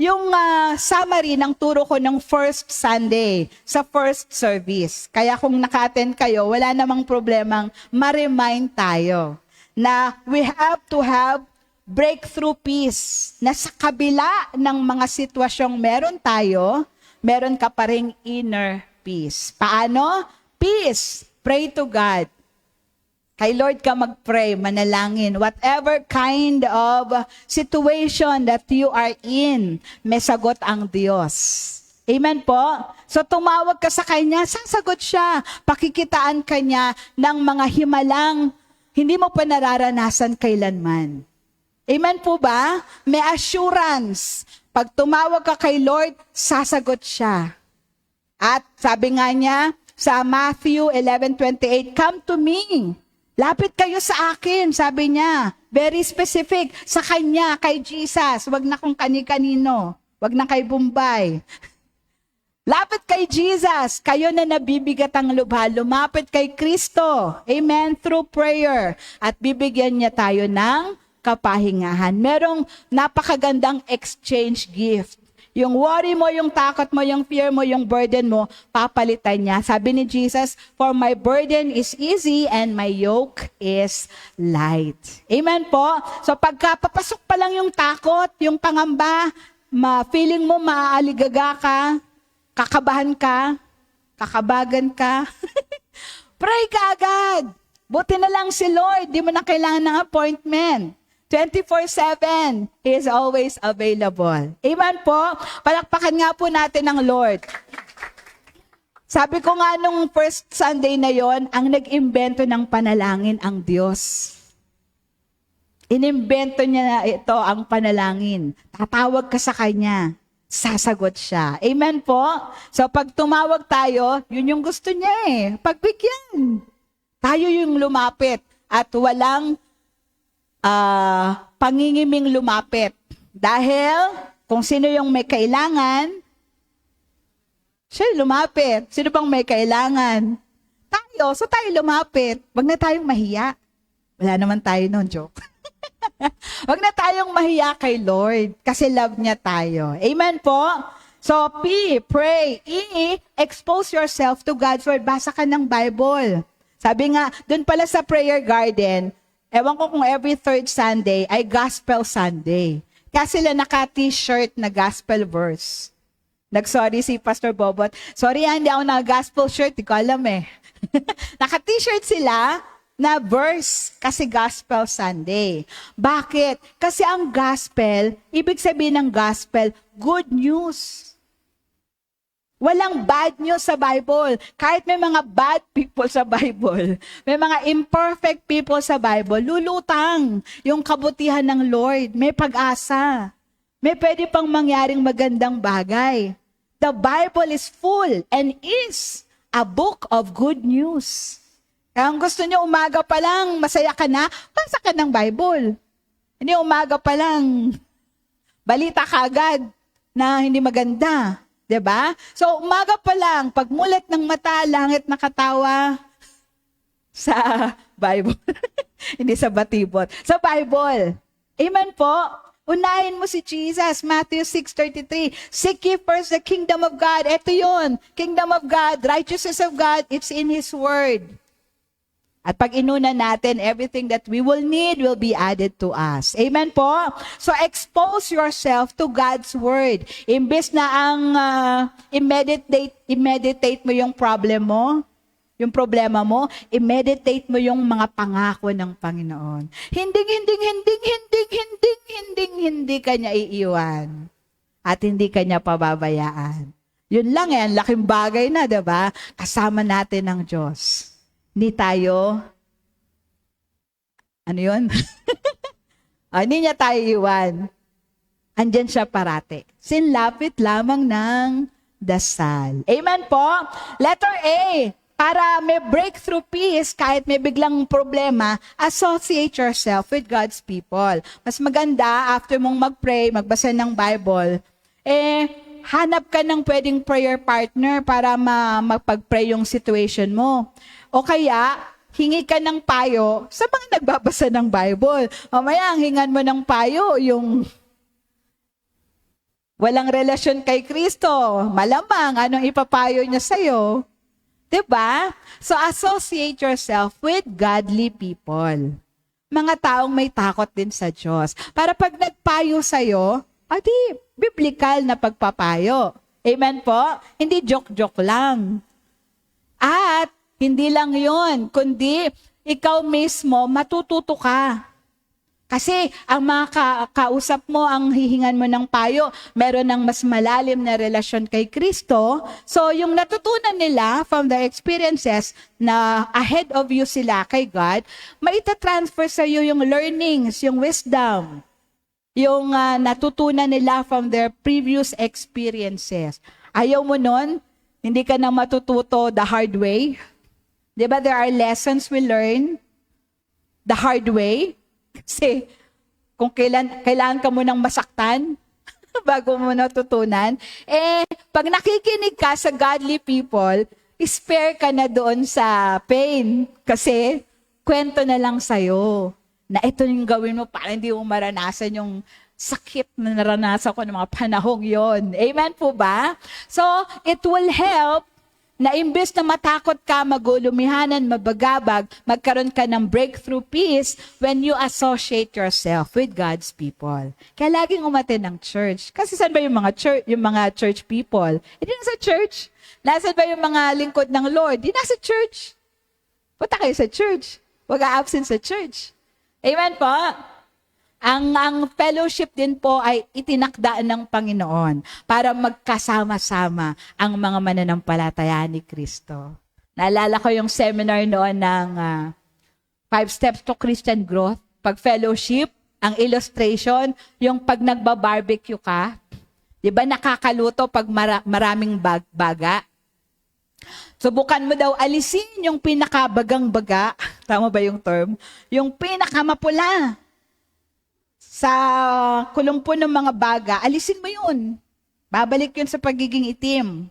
Speaker 1: yung summary ng turo ko ng first Sunday sa first service. Kaya kung naka-attend kayo, wala namang problemang ma-remind tayo na we have to have breakthrough peace na sa kabila ng mga sitwasyong meron tayo, meron ka pa ring inner peace. Paano? Peace. Pray to God. Kay Lord ka mag-pray, manalangin. Whatever kind of situation that you are in, may sagot ang Diyos. Amen po? So tumawag ka sa Kanya, sasagot siya. Pakikitaan ka niya ng mga himalang hindi mo pa nararanasan kailanman. Amen po ba? May assurance. Pag tumawag ka kay Lord, sasagot siya. At sabi nga niya sa Matthew 11:28, "Come to me." Lapit kayo sa akin, sabi niya. Very specific. Sa Kanya, kay Jesus. Wag na kung kani-kanino. Wag na kay Bombay. Lapit kay Jesus. Kayo na nabibigat ang lubha. Lumapit kay Kristo. Amen? Through prayer. At bibigyan niya tayo ng kapahingahan. Merong napakagandang exchange gift. Yung worry mo, yung takot mo, yung fear mo, yung burden mo, papalitan niya. Sabi ni Jesus, "For my burden is easy and my yoke is light." Amen po? So pagka papasok pa lang yung takot, yung pangamba, feeling mo maaaligaga ka, kakabahan ka, kakabagan ka, pray ka agad. Buti na lang si Lord, di mo na kailangan ng appointment. 24/7, He is always available. Amen po? Palakpakan nga po natin ang Lord. Sabi ko nga nung first Sunday na yon, ang nag-imbento ng panalangin ang Diyos. Inimbento niya na ito ang panalangin. Tatawag ka sa Kanya, sasagot siya. Amen po? So pag tumawag tayo, yun yung gusto niya eh. Pagbigyan. Tayo yung lumapit at walang pangingiming lumapit. Dahil kung sino yung may kailangan, siya lumapit. Sino bang may kailangan? Tayo. So tayo lumapit. Wag na tayong mahiya. Wala naman tayo nun, joke. Wag na tayong mahiya kay Lord kasi love niya tayo. Amen po? So, P, pray. E, expose yourself to God's Word. Basa ka ng Bible. Sabi nga, dun pala sa prayer garden, ewan ko kung every third Sunday ay Gospel Sunday. Kaya sila naka-t-shirt na gospel verse. Nag-sorry si Pastor Bobot. Sorry hindi ako naka-gospel shirt. Di ko alam eh. Naka-t-shirt sila na verse kasi Gospel Sunday. Bakit? Kasi ang gospel, ibig sabihin ng gospel, good news. Walang bad news sa Bible. Kahit may mga bad people sa Bible, may mga imperfect people sa Bible, lulutang yung kabutihan ng Lord. May pag-asa. May pwede pang mangyaring magandang bagay. The Bible is full and is a book of good news. Kaya ang gusto niyo umaga pa lang, masaya ka na, basa ka ng Bible. Hindi umaga pa lang, balita ka agad na hindi maganda. Diba? So, umaga pa lang, pagmulat ng mata, langit nakatawa sa Bible. Hindi sa batibot. Sa Bible. Amen po? Unahin mo si Jesus. Matthew 6:33. Seek ye first the kingdom of God. Ito yun. Kingdom of God, righteousness of God, it's in His Word. At pag inuna natin, everything that we will need will be added to us. Amen po? So expose yourself to God's Word. Imbes na ang i-meditate mo yung problema mo, i-meditate mo yung mga pangako ng Panginoon. Hindi ka niya iiwan. At hindi ka niya pababayaan. Yun lang ang laking bagay na, diba? Kasama natin ang Diyos. Hindi tayo, ano yun? Hindi niya tayo iwan. Andyan siya parati. Sinlapit lamang ng dasal. Amen po? Letter A, para may breakthrough peace, kahit may biglang problema, associate yourself with God's people. Mas maganda, after mong mag-pray, magbasa ng Bible, hanap ka ng pwedeng prayer partner para magpag-pray yung situation mo. O kaya, hingi ka ng payo sa mga nagbabasa ng Bible. Mamaya, hingan mo ng payo yung walang relasyon kay Kristo. Malamang, anong ipapayo niya sa'yo? Diba? So, associate yourself with godly people. Mga taong may takot din sa Diyos. Para pag nagpayo sa'yo, biblical na pagpapayo. Amen po? Hindi joke-joke lang. At hindi lang yon, kundi ikaw mismo matututo ka. Kasi ang mga kausap mo, ang hihingan mo ng payo, meron ng mas malalim na relasyon kay Kristo. So yung natutunan nila from their experiences na ahead of you sila kay God, maitatransfer sa iyo yung learnings, yung wisdom, yung natutunan nila from their previous experiences. Ayaw mo nun, hindi ka na matututo the hard way. Diba there are lessons we learn the hard way? Kasi kung kailangan ka mo ng masaktan bago mo natutunan, pag nakikinig ka sa godly people, spare ka na doon sa pain. Kasi kwento na lang sa'yo na ito yung gawin mo para hindi mo maranasan yung sakit na naranasan ko ng mga panahong yon. Amen po ba? So, it will help na imbes na matakot ka, magulumihanan, mabagabag, magkaroon ka ng breakthrough peace when you associate yourself with God's people. Kaya laging umattend ng church. Kasi saan ba yung mga church people? Hindi nasa church. Nasaan ba yung mga lingkod ng Lord? Hindi nasa church. Punta kayo sa church. Huwag a-absent sa church. Amen po? Ang fellowship din po ay itinakdaan ng Panginoon para magkasama-sama ang mga mananampalataya ni Kristo. Naalala ko yung seminar noon ng 5 Steps to Christian Growth. Pag fellowship, ang illustration, yung pag nagba-barbecue ka, di ba nakakaluto pag maraming baga? Subukan mo daw alisin yung pinakabagang baga. Tama ba yung term? Yung pinakamapula. Sa kulumpo ng mga baga, alisin mo yun. Babalik yun sa pagiging itim.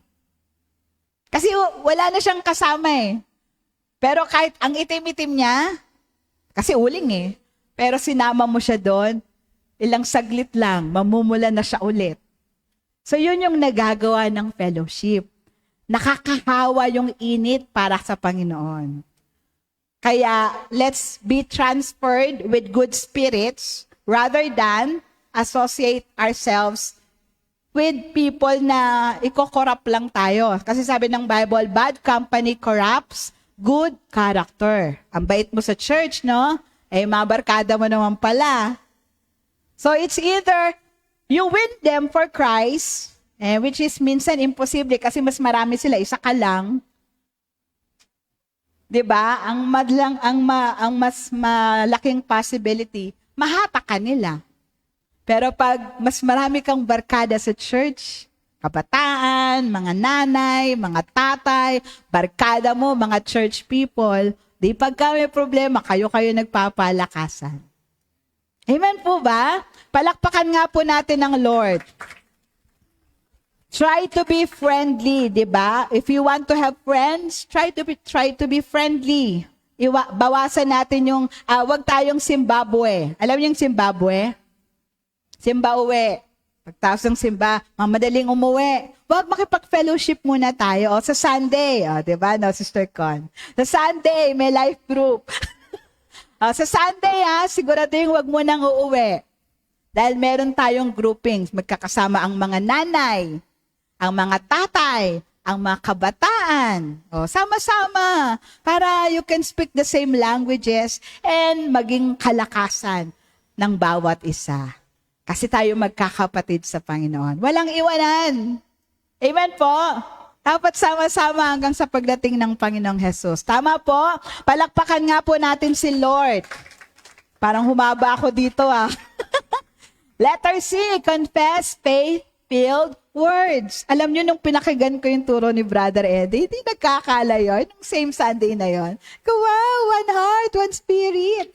Speaker 1: Kasi wala na siyang kasama eh. Pero kahit ang itim-itim niya, kasi uling eh. Pero sinama mo siya doon, ilang saglit lang, mamumula na siya ulit. So yun yung nagagawa ng fellowship. Nakakahawa yung init para sa Panginoon. Kaya let's be transferred with good spirits rather than associate ourselves with people na iko-corrupt lang tayo. Kasi sabi ng Bible, bad company corrupts good character. Ang bait mo sa church, no? Mabarkada mo naman pala. So it's either you win them for Christ, which is minsan imposible kasi mas marami sila, isa ka lang. 'Di ba? Ang mas malaking possibility mahatak ka nila. Pero pag mas marami kang barkada sa church, kabataan, mga nanay, mga tatay, barkada mo, mga church people, di pagka may problema, kayo nagpapalakasan. Amen po ba? Palakpakan nga po natin ng Lord. Try to be friendly, di ba? If you want to have friends, try to be friendly. Bawasan natin yung, wag tayong Zimbabwe. Alam niyo yung Zimbabwe? Zimbabwe. Pagtaos ng Simba, madaling umuwi. Wag makipag-fellowship muna tayo. Sa Sunday, diba, no, Sister Con? Sa Sunday, may life group. Sa Sunday, siguraduhin wag mo nang uuwi. Dahil meron tayong groupings. Magkakasama ang mga nanay, ang mga tatay, ang mga kabataan. Sama-sama. Para you can speak the same languages and maging kalakasan ng bawat isa. Kasi tayo magkakapatid sa Panginoon. Walang iwanan. Amen po? Dapat sama-sama hanggang sa pagdating ng Panginoong Jesus. Tama po? Palakpakan nga po natin si Lord. Parang humaba ako dito Letter C, confess, faith-filled words. Alam nyo, nung pinakigan ko yung turo ni Brother Eddie, hindi nagkakala yun. Nung same Sunday na yun. Wow, one heart, one spirit.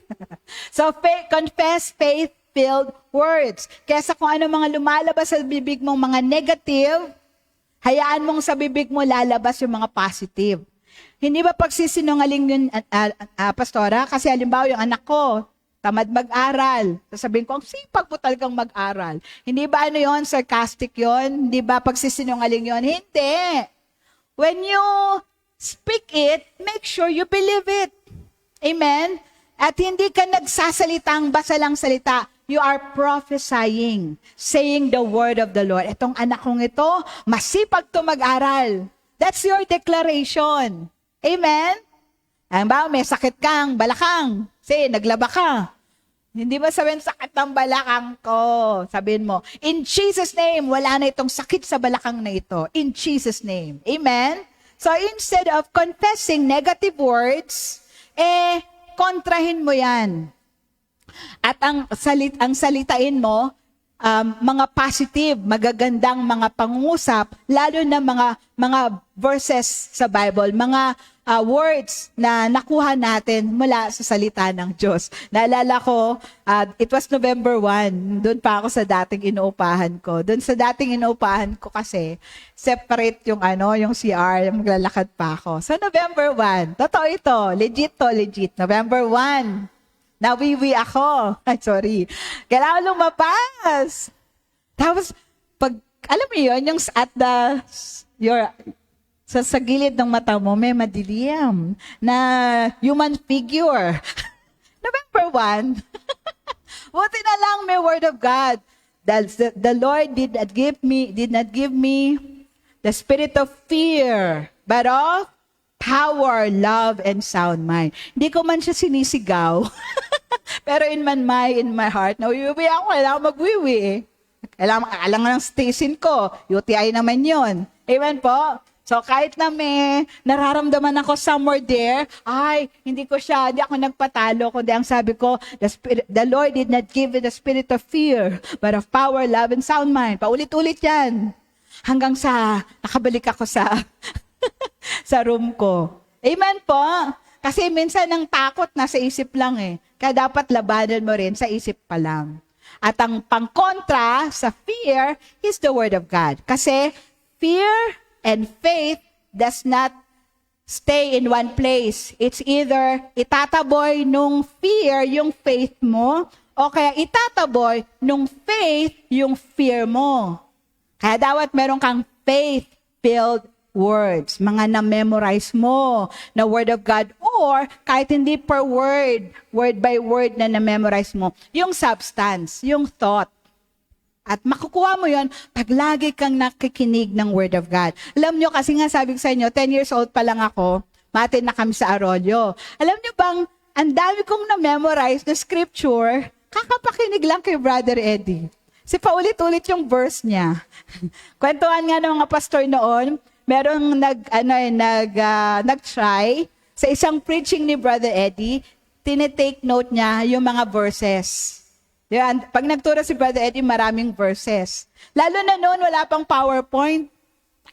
Speaker 1: So, confess, faith-filled words. Kesa kung ano mga lumalabas sa bibig mong mga negative, hayaan mong sa bibig mo lalabas yung mga positive. Hindi ba pagsisinungaling yun, Pastora? Kasi halimbawa yung anak ko, tamad mag-aral. Sasabihin ko, ang sipag mo talagang mag-aral. Hindi ba yon, sarcastic yon? Hindi ba pagsisinungaling yon? Hindi. When you speak it, make sure you believe it. Amen? At hindi ka nagsasalitang basa lang salita. you are prophesying, saying the word of the Lord. Itong anak kong ito, masipag to mag-aral. That's your declaration. Amen? Ang ba, may sakit kang balakang. Say, naglaba ka. Hindi ba sabihin, sakit ng balakang ko? Sabihin mo, in Jesus' name, wala na itong sakit sa balakang na ito. In Jesus' name. Amen? So instead of confessing negative words, kontrahin mo yan. At ang salitain mo, mga positive, magagandang mga pangungusap, lalo na mga verses sa Bible, mga words na nakuha natin mula sa salita ng Diyos. Naalala ko, it was November 1, doon pa ako sa dating inuupahan ko. Doon sa dating inuupahan ko kasi, separate yung CR, maglalakad pa ako. So November 1, totoo ito, legit. November 1. Nawiwi ako. Ay, sorry. Kailangan lumabas. Tapos, alam mo yun, yung sa gilid ng mata mo, may madilim na human figure. November 1. Buti na lang may word of God. The Lord did not give me the spirit of fear, but of power, love, and sound mind. Hindi ko man siya sinisigaw. Pero in my heart, nawiwi ako, kailangan magwiwi eh. Kailangan ng stasin ko. UTI naman yon. Amen po? So kahit na may nararamdaman ako somewhere there, hindi ako nagpatalo, kundi ang sabi ko, the Lord did not give me the spirit of fear, but of power, love, and sound mind. Paulit-ulit yan. Hanggang sa nakabalik ako sa room ko. Amen po? Kasi minsan ang takot nasa isip lang eh. Kaya dapat labanan mo rin sa isip pa lang. At ang pangkontra sa fear is the word of God. Kasi fear and faith does not stay in one place. It's either itataboy nung fear yung faith mo, o kaya itataboy nung faith yung fear mo. Kaya dapat meron kang faith-filled words, mga na-memorize mo na word of God, or kahit hindi per word by word na na-memorize mo, yung substance, yung thought. At makukuha mo yon pag lagi kang nakikinig ng word of God. Alam nyo, kasi nga sabi ko sa inyo, 10 years old pa lang ako, matin na kami sa Arroyo. Alam nyo bang, ang dami kong na-memorize na scripture, kakapakinig lang kay Brother Eddie. Kasi paulit-ulit yung verse niya. Kwentuhan nga ng mga pastor noon, merong nag-try sa isang preaching ni Brother Eddie, tinitake note niya yung mga verses. Yan, pag nagturo si Brother Eddie, maraming verses. Lalo na noon, wala pang PowerPoint.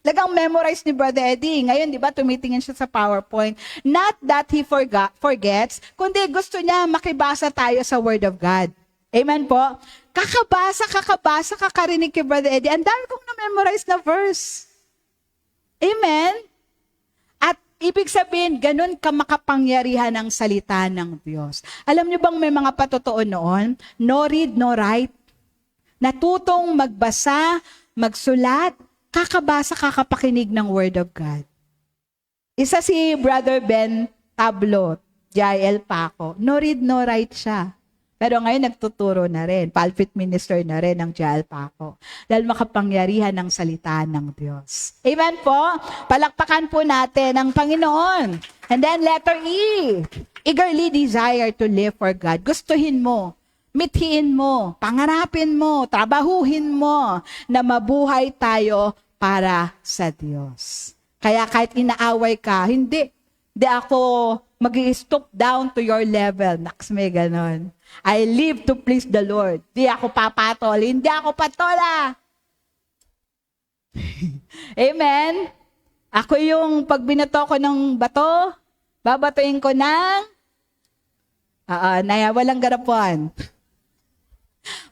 Speaker 1: Lagang memorize ni Brother Eddie. Ngayon, di ba, tumitingin siya sa PowerPoint. Not that he forgets, kundi gusto niya makibasa tayo sa Word of God. Amen po? Kakarinig kay Brother Eddie. Ang dami kong na-memorize na verse. Amen? At ibig sabihin, ganun ka makapangyarihan ang salita ng Diyos. Alam niyo bang may mga patotoo noon? No read, no write. Natutong magbasa, magsulat, kakapakinig ng Word of God. Isa si Brother Ben Tablo, Jael Paco. No read, no write siya. Pero ngayon nagtuturo na rin. Pulpit minister na rin ng Jael Paco. Dahil makapangyarihan ng salita ng Diyos. Amen po? Palakpakan po natin ang Panginoon. And then letter E. Eagerly desire to live for God. Gustuhin mo. Mithiin mo. Pangarapin mo. Trabahuhin mo. Na mabuhay tayo para sa Diyos. Kaya kahit inaaway ka, hindi ako mag-stoop down to your level. Naks, may ganon. I live to please the Lord. Di ako papatol. Hindi ako patola. Amen? Ako yung pag binato ko ng bato, babatuin ko ng walang garapuan.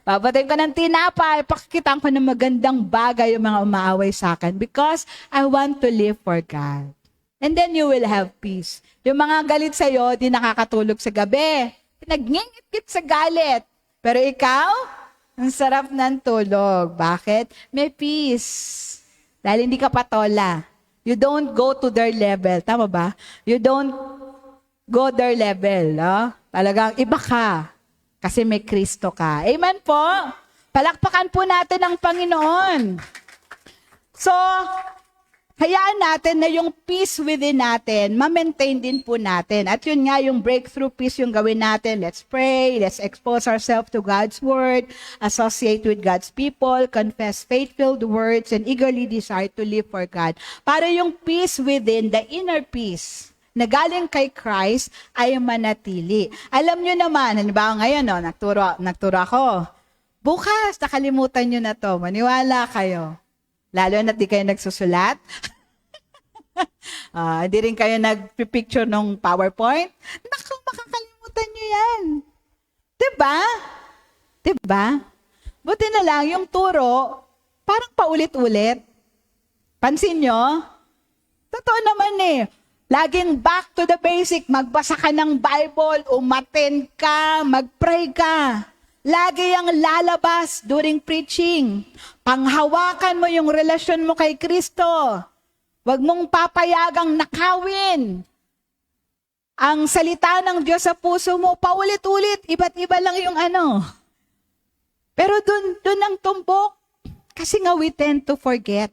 Speaker 1: Babatuin ko ng tinapay, pakikitaan ko ng magandang bagay yung mga umaaway sa akin because I want to live for God. And then you will have peace. Yung mga galit sa'yo, di nakakatulog sa gabi. Nagngingit sa galit. Pero ikaw, ang sarap ng tulog. Bakit? May peace. Dahil hindi ka patola. You don't go to their level. Tama ba? You don't go their level. No? Talagang iba ka. Kasi may Kristo ka. Amen po? Palakpakan po natin ang Panginoon. So, hayaan natin na yung peace within natin, ma-maintain din po natin. At yun nga, yung breakthrough peace yung gawin natin. Let's pray, let's expose ourselves to God's Word, associate with God's people, confess faith-filled words, and eagerly desire to live for God. Para yung peace within, the inner peace, na galing kay Christ, ay manatili. Alam nyo naman, halimbawa ngayon, no, nagturo ako. Bukas, nakalimutan nyo na to. Maniwala kayo. Lalo na di kayo nagsusulat. Hindi rin kayo nag-picture ng PowerPoint. Naku, makakalimutan nyo yan. Diba? Diba? Buti na lang, yung turo, parang paulit-ulit. Pansin nyo? Totoo naman eh. Laging back to the basic. Magbasa ka ng Bible, umattend ka, mag-pray ka. Lagi ang lalabas during preaching. Panghawakan mo yung relasyon mo kay Kristo. Huwag mong papayagang nakawin ang salita ng Diyos sa puso mo. Paulit-ulit, iba't iba lang yung ano. Pero dun ang tumbok. Kasi nga we tend to forget.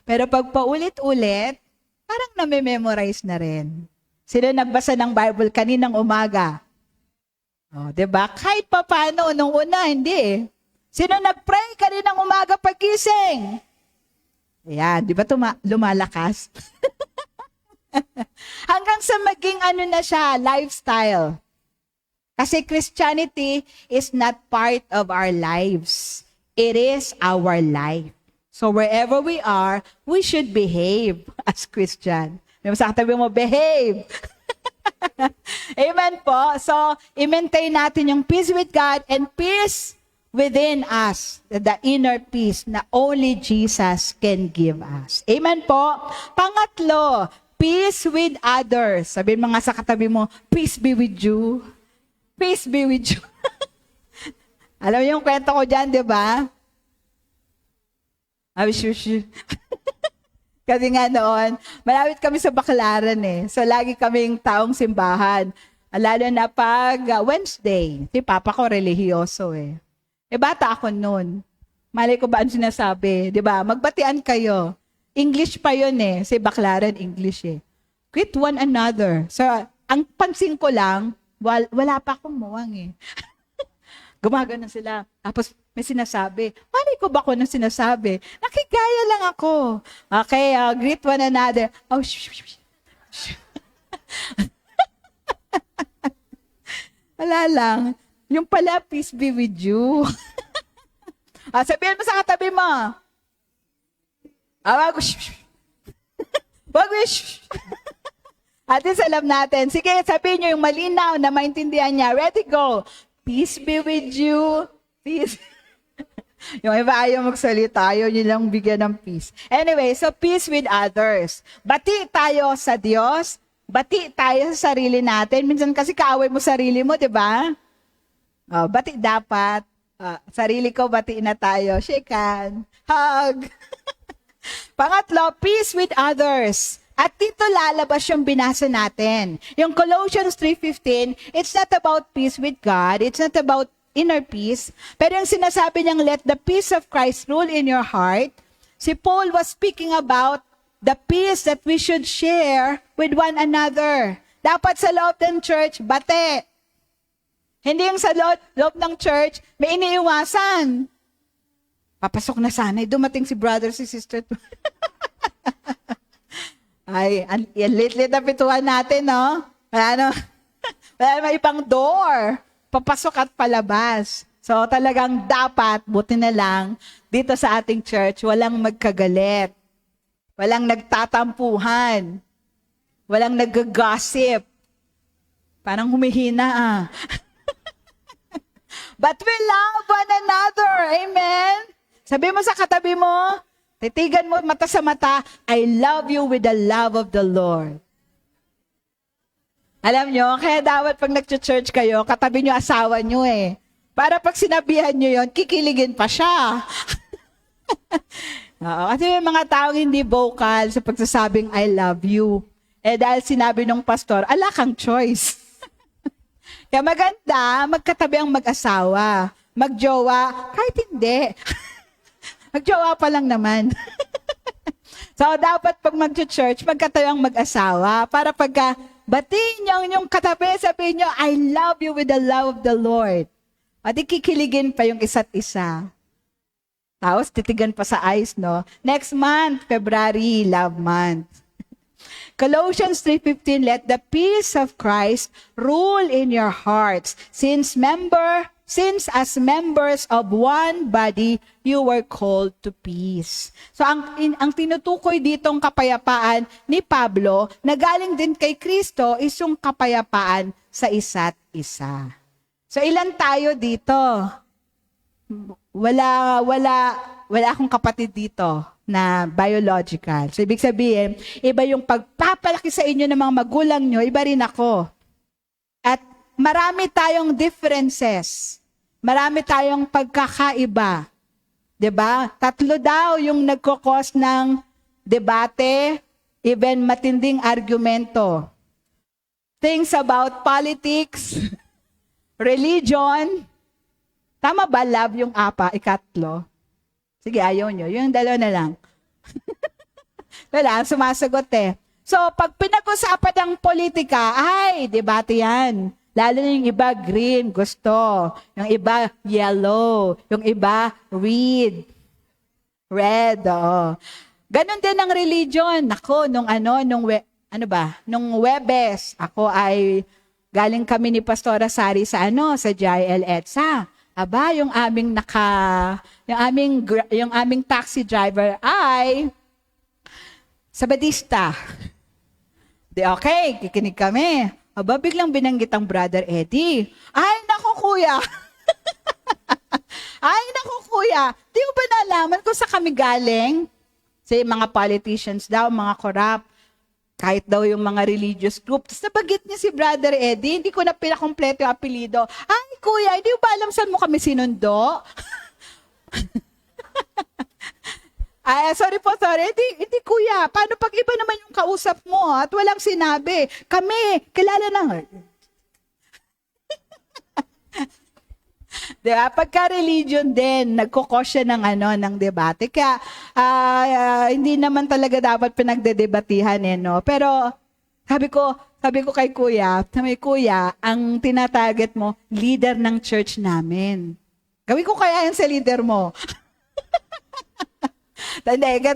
Speaker 1: Pero pag paulit-ulit, parang nami-memorize na rin. Sino nagbasa ng Bible kaninang umaga? Oh, 'di ba? Kahit pa paano nung una, hindi eh. Sino nag-pray kaninang umaga pagising? Ayan, 'di ba lumalakas? Hanggang sa maging ano na siya, lifestyle. Kasi Christianity is not part of our lives. It is our life. So wherever we are, we should behave as Christian. Yung sa katabi mo, behave. Amen po. So, i-maintain natin yung peace with God and peace within us. The inner peace na only Jesus can give us. Amen po. Pangatlo, peace with others. Sabihin mga sa katabi mo, peace be with you. Peace be with you. Alam mo yung kwento ko dyan, di ba? Kasi nga noon, malapit kami sa Baclaran eh. So, lagi kaming taong simbahan. Lalo na pag Wednesday. Si Papa ko relihiyoso eh. Bata ako noon. Malay ko ba ang sinasabi? Di ba? Magbatian kayo. English pa yun eh. Si Baclaran, English eh. Greet one another. So, ang pansin ko lang, wala pa akong muwang eh. Gumagano sila. Tapos, may sinasabi. Malay ko ba ko nang sinasabi? Nakigaya lang ako. Okay, greet one another. Oh, wala lang. Yung pala, peace be with you. Sabihin mo sa katabi mo. Wag At least alam natin. Sige, sabihin nyo yung malinaw na maintindihan niya. Ready, go. Peace be with you. Peace. Yung iba ayaw magsalita, ayaw nyo lang bigyan ng peace. Anyway, so peace with others. Bati tayo sa Diyos, bati tayo sa sarili natin. Minsan kasi kaaway mo sarili mo, di ba? Bati dapat. Sarili ko, bati na tayo. Shake hand. Hug. Pangatlo, peace with others. At dito lalabas yung binasa natin. Yung Colossians 3:15, it's not about peace with God, it's not about inner peace. Pero yung sinasabi niyang, let the peace of Christ rule in your heart, si Paul was speaking about the peace that we should share with one another. Dapat sa loob ng church, bate. Hindi yung sa loob ng church, may iniiwasan. Papasok na sana, dumating si brother, si sister. Ay, lit-lit na pituan natin, no? Wala may ibang door. Papasok at palabas. So talagang dapat, buti na lang, dito sa ating church, walang magkagalit. Walang nagtatampuhan. Walang nag-gossip. Parang humihina But we love one another. Amen? Sabi mo sa katabi mo, titigan mo mata sa mata, I love you with the love of the Lord. Alam nyo, kaya dapat pag nag-church kayo, katabi nyo asawa nyo eh. Para pag sinabihan nyo yon, kikiligin pa siya. Kasi may mga taong hindi vocal sa pagsasabing I love you. Dahil sinabi ng pastor, ala kang choice. Kaya maganda, magkatabi ang mag-asawa. Magjowa, kahit hindi. Magjowa pa lang naman. So, dapat pag mag-church, magkatabi ang mag-asawa para pagka batiin niyo yung katabi, sabihin niyo, I love you with the love of the Lord. At ikikiligin pa yung isa't isa. Tapos, titigan pa sa eyes, no? Next month, February, love month. Colossians 3:15, let the peace of Christ rule in your hearts, since as members of one body, you were called to peace. So ang tinutukoy ditong kapayapaan ni Pablo, na galing din kay Kristo, is yung kapayapaan sa isa't isa. So ilan tayo dito? Wala akong kapatid dito na biological. So, ibig sabihin, iba yung pagpapalaki sa inyo ng mga magulang nyo, iba rin ako. At marami tayong differences. Marami tayong pagkakaiba. 'Di ba? Tatlo daw yung nagkokos ng debate, even matinding argumento. Things about politics, religion. Tama ba, love yung ikatlo? Sige, ayaw nyo. Yung dalawa na lang. Wala, sumasagot eh. So, pag pinag-usapan ng politika, ay, debate yan. Lalo na yung iba, green, gusto. Yung iba, yellow. Yung iba, red. Oh. Ganon din ang religion. Ako, nung Webes, ako ay galing kami ni Pastora Sari sa JIL EDSA. Aba, yung aming taxi driver ay Sabadista. Di okay, kikinig kami. Aba, biglang binanggit ang Brother Eddie. Ay, naku kuya. Di mo ba nalaman kung sa kami galing? Sa mga politicians daw, mga corrupt. Kahit daw yung mga religious group. Tapos nabagit niya si Brother Eddie, hindi ko na pinakompleto yung apelido. Ay, kuya, hindi mo ba alam saan mo kami sinundo? Ay, sorry. Hindi kuya. Paano pag iba naman yung kausap mo at walang sinabi? Kami, kilala na. Diba? Pagka-religion din, nagkukos siya ng debate. Kaya, hindi naman talaga dapat pinagdedebatihan no? Pero, sabi ko kay kuya, ang tinatarget mo, leader ng church namin. Gawin ko kaya yan sa leader mo.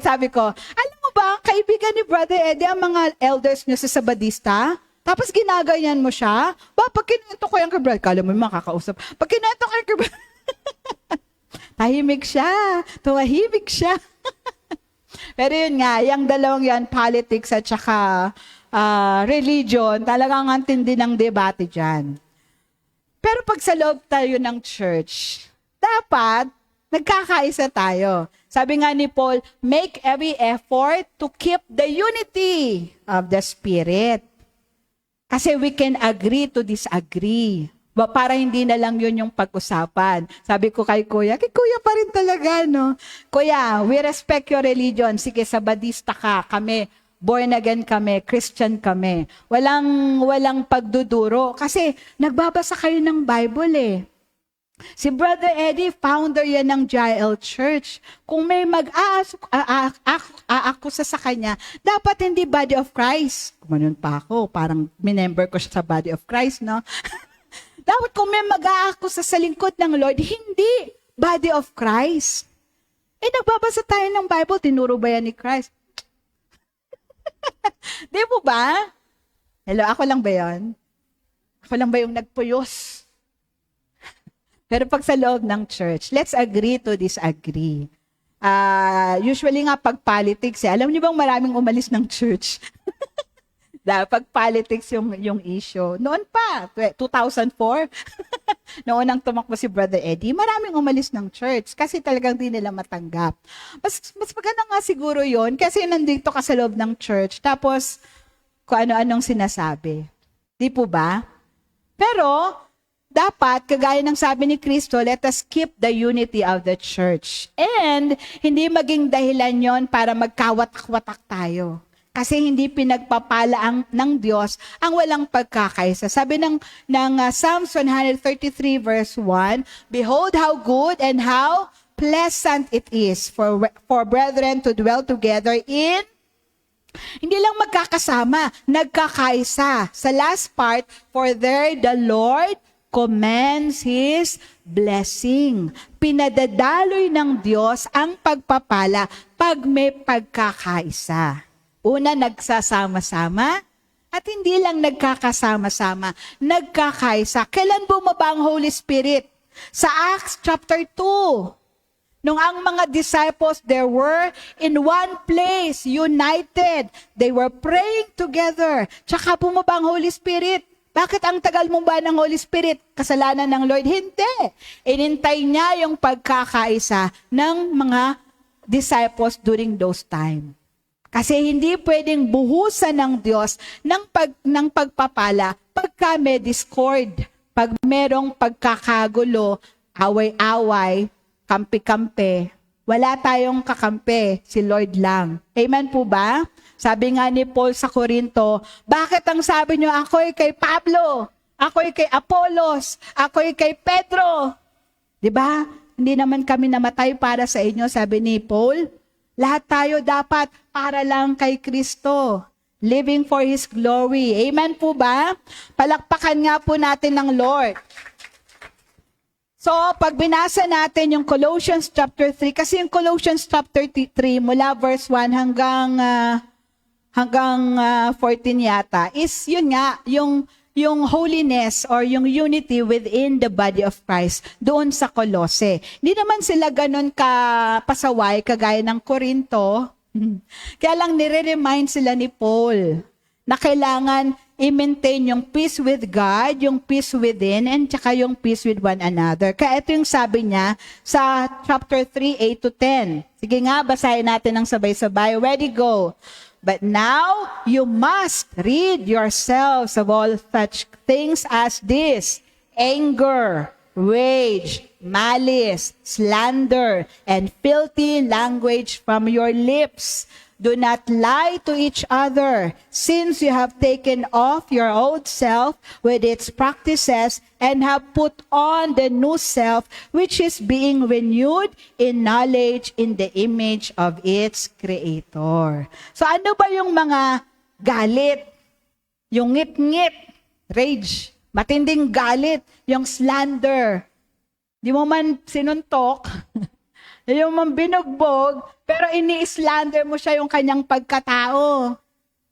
Speaker 1: Sabi ko, alam mo ba, kaibigan ni Brother Eddie, ang mga elders niyo sa Sabadista, tapos ginaganyan mo siya. Pag kinuwento ko yung kay Brad, kala mo yung makakausap. Pag kinuwento ko yung kay Brad, tumahimik siya. Pero yun nga, yung dalawang yan, politics at saka religion, talagang antindi ng debate dyan. Pero pag sa loob tayo ng church, dapat nagkakaisa tayo. Sabi nga ni Paul, make every effort to keep the unity of the Spirit. Kasi we can agree to disagree. Para hindi na lang yun yung pag-usapan. Sabi ko kay kuya pa rin talaga, no? Kuya, we respect your religion. Sige, Sabadista ka. Kami, born again kami, Christian kami. Walang pagduduro. Kasi nagbabasa kayo ng Bible eh. Si Brother Eddie, founder yan ng JIL Church. Kung may mag-aakusa sa kanya, dapat hindi body of Christ. Kumanon pa ako, parang minember ko siya sa body of Christ, no? Dapat kung may mag-aakusa sa lingkod ng Lord, hindi body of Christ. Nagbabasa tayo ng Bible, tinuro ba yan ni Christ? Di mo ba? Hello, ako lang ba yan? Ako lang ba yung nagpuyos? Pero pag sa loob ng church, let's agree to disagree. Usually nga pag politics, alam niyo bang maraming umalis ng church? Pag politics yung issue. Noon pa, 2004, noon nang tumakbo si Brother Eddie, maraming umalis ng church kasi talagang di nila matanggap. Mas maganda nga siguro yon kasi nandito ka sa loob ng church, tapos kung ano-anong sinasabi. Di po ba? Pero, dapat, kagaya ng sabi ni Kristo, let us keep the unity of the church. And, hindi maging dahilan yon para magkawatak-watak tayo. Kasi hindi pinagpapala ng Diyos ang walang pagkakaisa. Sabi ng Psalms 133 verse 1, "Behold how good and how pleasant it is for brethren to dwell together in..." Hindi lang magkakasama, nagkakaisa. Sa last part, "For there the Lord commends His blessing." Pinadadaloy ng Diyos ang pagpapala pag may pagkakaisa. Una, nagsasama-sama, at hindi lang nagkakasama-sama, nagkakaisa. Kailan bumaba ang Holy Spirit? Sa Acts chapter 2. Nung ang mga disciples, they were in one place, united. They were praying together. Tsaka bumaba ang Holy Spirit. Bakit ang tagal mo ba ng Holy Spirit? Kasalanan ng Lord? Hindi. Inintay niya yung pagkakaisa ng mga disciples during those time. Kasi hindi pwedeng buhusan ng Diyos ng pagpapala pagka may discord, pag merong pagkakagulo, away-away, kampi-kampi. Wala tayong kakampi, si Lord lang. Amen po ba? Sabi nga ni Paul sa Corinto, bakit ang sabi niyo, ako'y kay Pablo, ako'y kay Apollos, ako'y kay Pedro? Diba? Hindi naman kami namatay para sa inyo, sabi ni Paul. Lahat tayo dapat para lang kay Kristo. Living for His glory. Amen po ba? Palakpakan nga po natin ng Lord. So, pag binasa natin yung Colossians chapter 3, kasi yung Colossians chapter 3, mula verse 1 hanggang 14 yata, is yun nga, yung holiness or yung unity within the body of Christ doon sa Colose. Hindi naman sila ganun pasaway kagaya ng Korinto. Kaya lang nire-remind sila ni Paul na kailangan i-maintain yung peace with God, yung peace within, and tsaka yung peace with one another. Kaya ito yung sabi niya sa chapter 3, 8 to 10. Sige nga, basahin natin ng sabay-sabay. Ready, go. "But now you must rid yourselves of all such things as this: anger, rage, malice, slander, and filthy language from your lips. Do not lie to each other, since you have taken off your old self with its practices and have put on the new self, which is being renewed in knowledge in the image of its Creator." So ano ba yung mga galit? Yung ngit-ngit, rage, matinding galit, yung slander. Di mo man sinuntok, yung man binugbog, pero ini-slander mo siya yung kanyang pagkatao.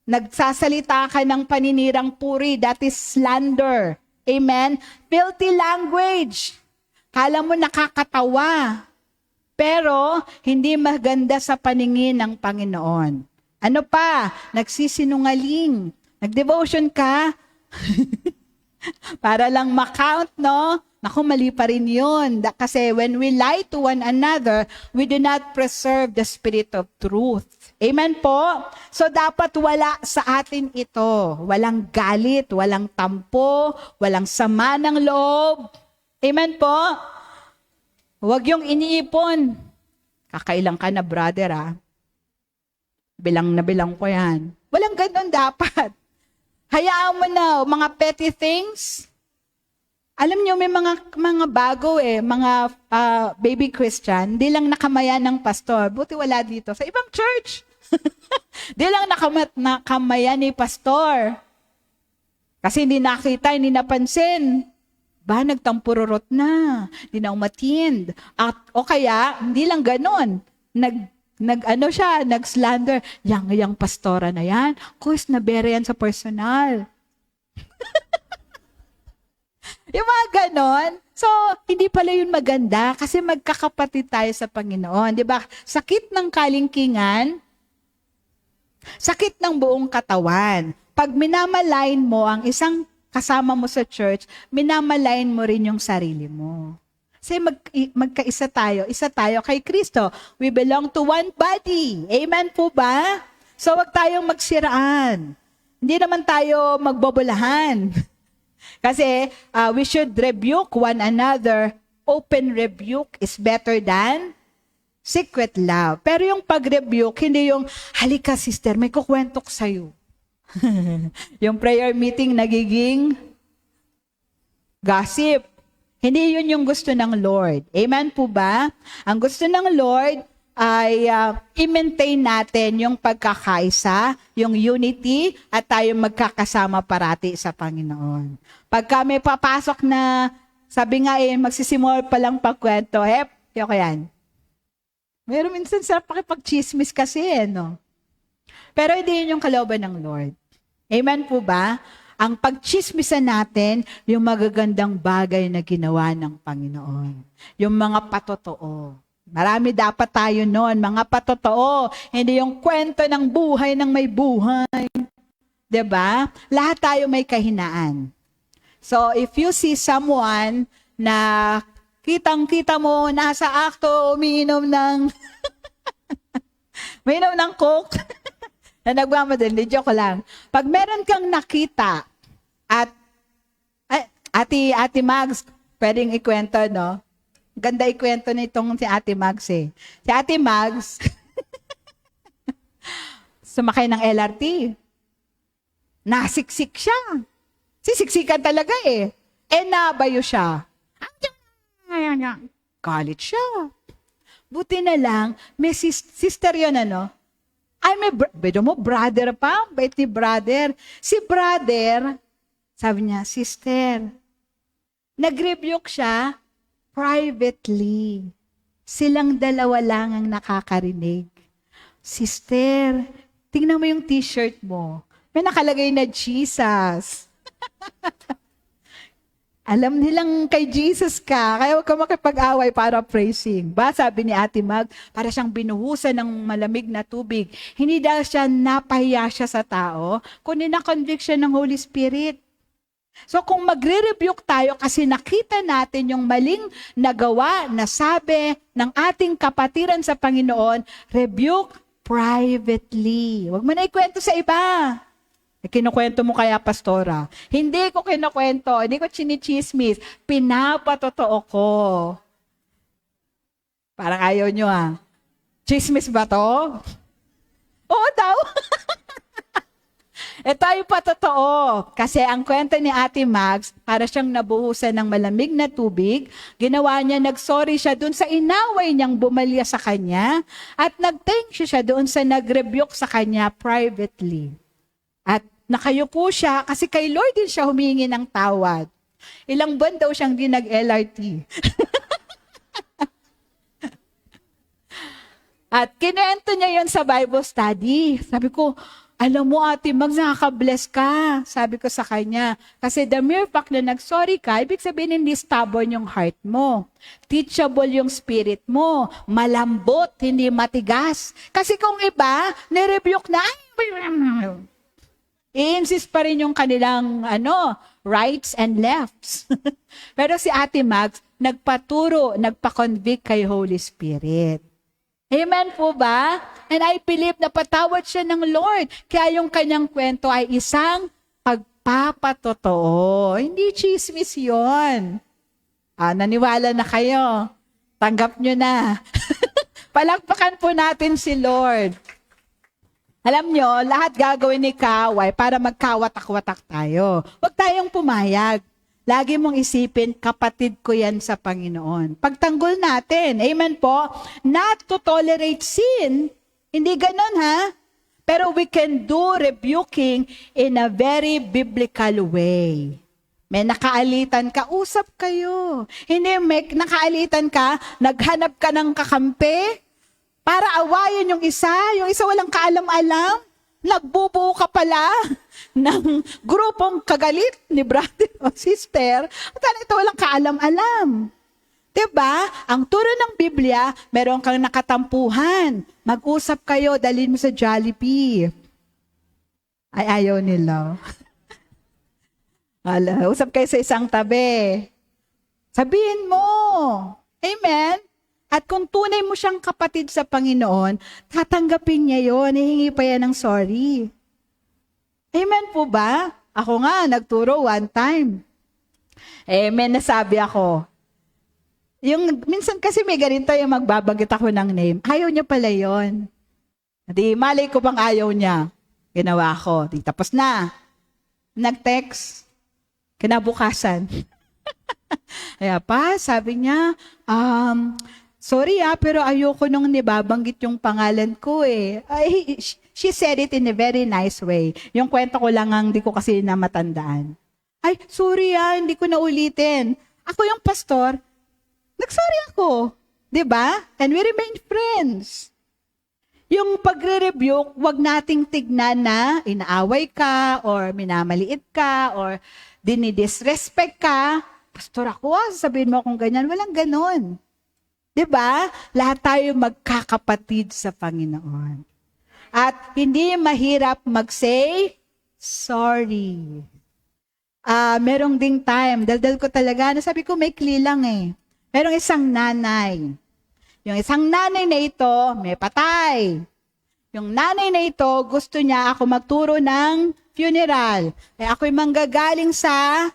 Speaker 1: Nagsasalita ka ng paninirang puri, that is slander. Amen? Filthy language. Kala mo nakakatawa, pero hindi maganda sa paningin ng Panginoon. Ano pa? Nagsisinungaling. Nag-devotion ka. Para lang ma-count, no? Naku, mali pa rin yun. Kasi when we lie to one another, we do not preserve the spirit of truth. Amen po? So dapat wala sa atin ito. Walang galit, walang tampo, walang sama ng loob. Amen po? Huwag yung iniipon. Kakailang ka na, brother, ha? Bilang na bilang ko yan. Walang ganun dapat. Hayaan mo na, mga petty things. Alam niyo, may mga bago mga baby Christian, di lang nakamayan ng pastor. Buti wala dito. Sa ibang church. Di lang nakamayan ni pastor. Kasi hindi nakita, hindi napansin. Ba, nagtampururot na. Hindi na umatind. O kaya, hindi lang ganon. Nag-slander. Yang pastora na yan. Course, nabere yan sa personal. Yung mga ganon. So, hindi pala yun maganda kasi magkakapatid tayo sa Panginoon. Di ba? Sakit ng kalingkingan, sakit ng buong katawan. Pag minamalain mo ang isang kasama mo sa church, minamalain mo rin yung sarili mo. Kasi magkaisa tayo, isa tayo kay Kristo. We belong to one body. Amen po ba? So, wag tayong magsiraan. Hindi naman tayo magbobolahan. Kasi we should rebuke one another. Open rebuke is better than Secret love. Pero yung pag-rebuke, hindi yung, halika sister, may kukwento ko sa'yo. Yung prayer meeting nagiging gossip. Hindi yun yung gusto ng Lord. Amen po ba? Ang gusto ng Lord ay i-maintain natin yung pagkakaisa, yung unity, at tayo magkakasama parati sa Panginoon. Pagka may papasok na, sabi nga magsisimula pa lang pagkwento, yoko yan. Meron minsan sa pakipag-chismis kasi, no? Pero hindi yun yung kalooban ng Lord. Amen po ba? Ang pagchismisan natin, yung magagandang bagay na ginawa ng Panginoon. Yung mga patotoo. Marami dapat tayo noon, mga patotoo. Hindi yung kwento ng buhay ng may buhay. 'Di ba? Lahat tayo may kahinaan. So, if you see someone na kitang-kita mo, nasa akto, umiinom ng coke, na nagmamadali, joke lang. Pag meron kang nakita at Ate Mags, pwedeng ikwento, no? Ganda ikwento nitong si Ate Mags eh. Si Ate Mags, sumakay ng LRT. Nasiksik siya. Sisiksikan talaga eh. Nabayo siya. Galit siya. Buti na lang, may sister yun ay, bedo mo, brother pa, bait ni brother. Si brother, sabi niya, sister, nag-rebuke siya privately. Silang dalawa lang ang nakakarinig. Sister, tingnan mo yung t-shirt mo. May nakalagay na Jesus. Alam nilang kay Jesus ka, kaya huwag ka makipag-away para praising. Sabi ni Ate Mag, para siyang binuhusan ng malamig na tubig. Hindi dahil siya napahiya siya sa tao, kundi na-convict siya ng Holy Spirit. So kung magre-rebuke tayo kasi nakita natin yung maling nagawa, nasabi ng ating kapatiran sa Panginoon, rebuke privately. Huwag mo na ikwento sa iba. Kinukwento mo kaya, pastora? Hindi ko kinukwento, hindi ko chinichismis. Pinapatotoo ko. Parang ayaw nyo Chismis ba to? Oo daw. Ito ay patotoo. Kasi ang kwento ni Ate Mags, para siyang nabuhusan ng malamig na tubig, ginawa niya, nagsorry siya doon sa inaway niyang bumalya sa kanya, at nag-thank siya doon sa nag-rebuke sa kanya privately. At nakayupo siya kasi kay Lord din siya humingi ng tawad. Ilang buwan daw siyang di nag-LRT. At kinento niya yon sa Bible study. Sabi ko, alam mo Ate Mag, nakaka-bless ka. Sabi ko sa kanya. Kasi the mere fact na nag-sorry ka, ibig sabihin hindi stubborn yung heart mo. Teachable yung spirit mo. Malambot, hindi matigas. Kasi kung iba, nirebuke na, i-insist pa rin yung kanilang rights and lefts. Pero si Ate Mags, nagpaturo, nagpa-convict kay Holy Spirit. Amen po ba? And I believe na patawad siya ng Lord. Kaya yung kanyang kwento ay isang pagpapatotoo. Hindi chismis yun. Naniwala na kayo. Tanggap nyo na. Palakpakan po natin si Lord. Alam nyo, lahat gagawin ni Kaway para magkawatak-watak tayo. Huwag tayong pumayag. Lagi mong isipin, kapatid ko yan sa Panginoon. Pagtanggol natin, amen po, not to tolerate sin. Hindi ganun Pero we can do rebuking in a very biblical way. May nakaalitan ka, usap kayo. Hindi may nakaalitan ka, naghanap ka ng kakampi, para awayin yung isa walang kaalam-alam, nagbubuo ka pala ng grupong kagalit ni brother o sister, at ito walang kaalam-alam. Diba? Ang turo ng Biblia, meron kang nakatampuhan, mag-usap kayo, dalhin mo sa Jollibee. Ay, ayaw nila. Usap kayo sa isang tabi. Sabihin mo. Amen? At kung tunay mo siyang kapatid sa Panginoon, tatanggapin niya yon, hihingi pa yan ng sorry. Amen po ba? Ako nga, nagturo one time. Amen, nasabi ako. Minsan kasi may ganito yung magbabanggit ako ng name. Ayaw niya pala yon. Di, malay ko bang ayaw niya. Ginawa ko. Di, tapos na. Nag-text. Kinabukasan. Kaya pa, sabi niya, sorry pero ayoko nung nibabanggit yung pangalan ko eh. Ay, she said it in a very nice way. Yung kwento ko lang ang di ko kasi na matandaan. Ay, sorry hindi ko na ulitin. Ako yung pastor, nagsorry ako. 'Di ba? And we remain friends. Yung pagre-rebuke, wag nating tignan na inaaway ka or minamaliit ka or dinidisrespect ka. Pastor ako, sasabihin mo akong ganyan. Walang ganon. 'Di ba? Lahat tayo magkakapatid sa Panginoon. At hindi mahirap mag-say sorry. Merong ding time, daldal ko talaga, nasabi ko may kli lang eh. Merong isang nanay. Yung isang nanay na ito, may patay. Yung nanay na ito, gusto niya ako magturo ng funeral. Eh ako'y manggagaling sa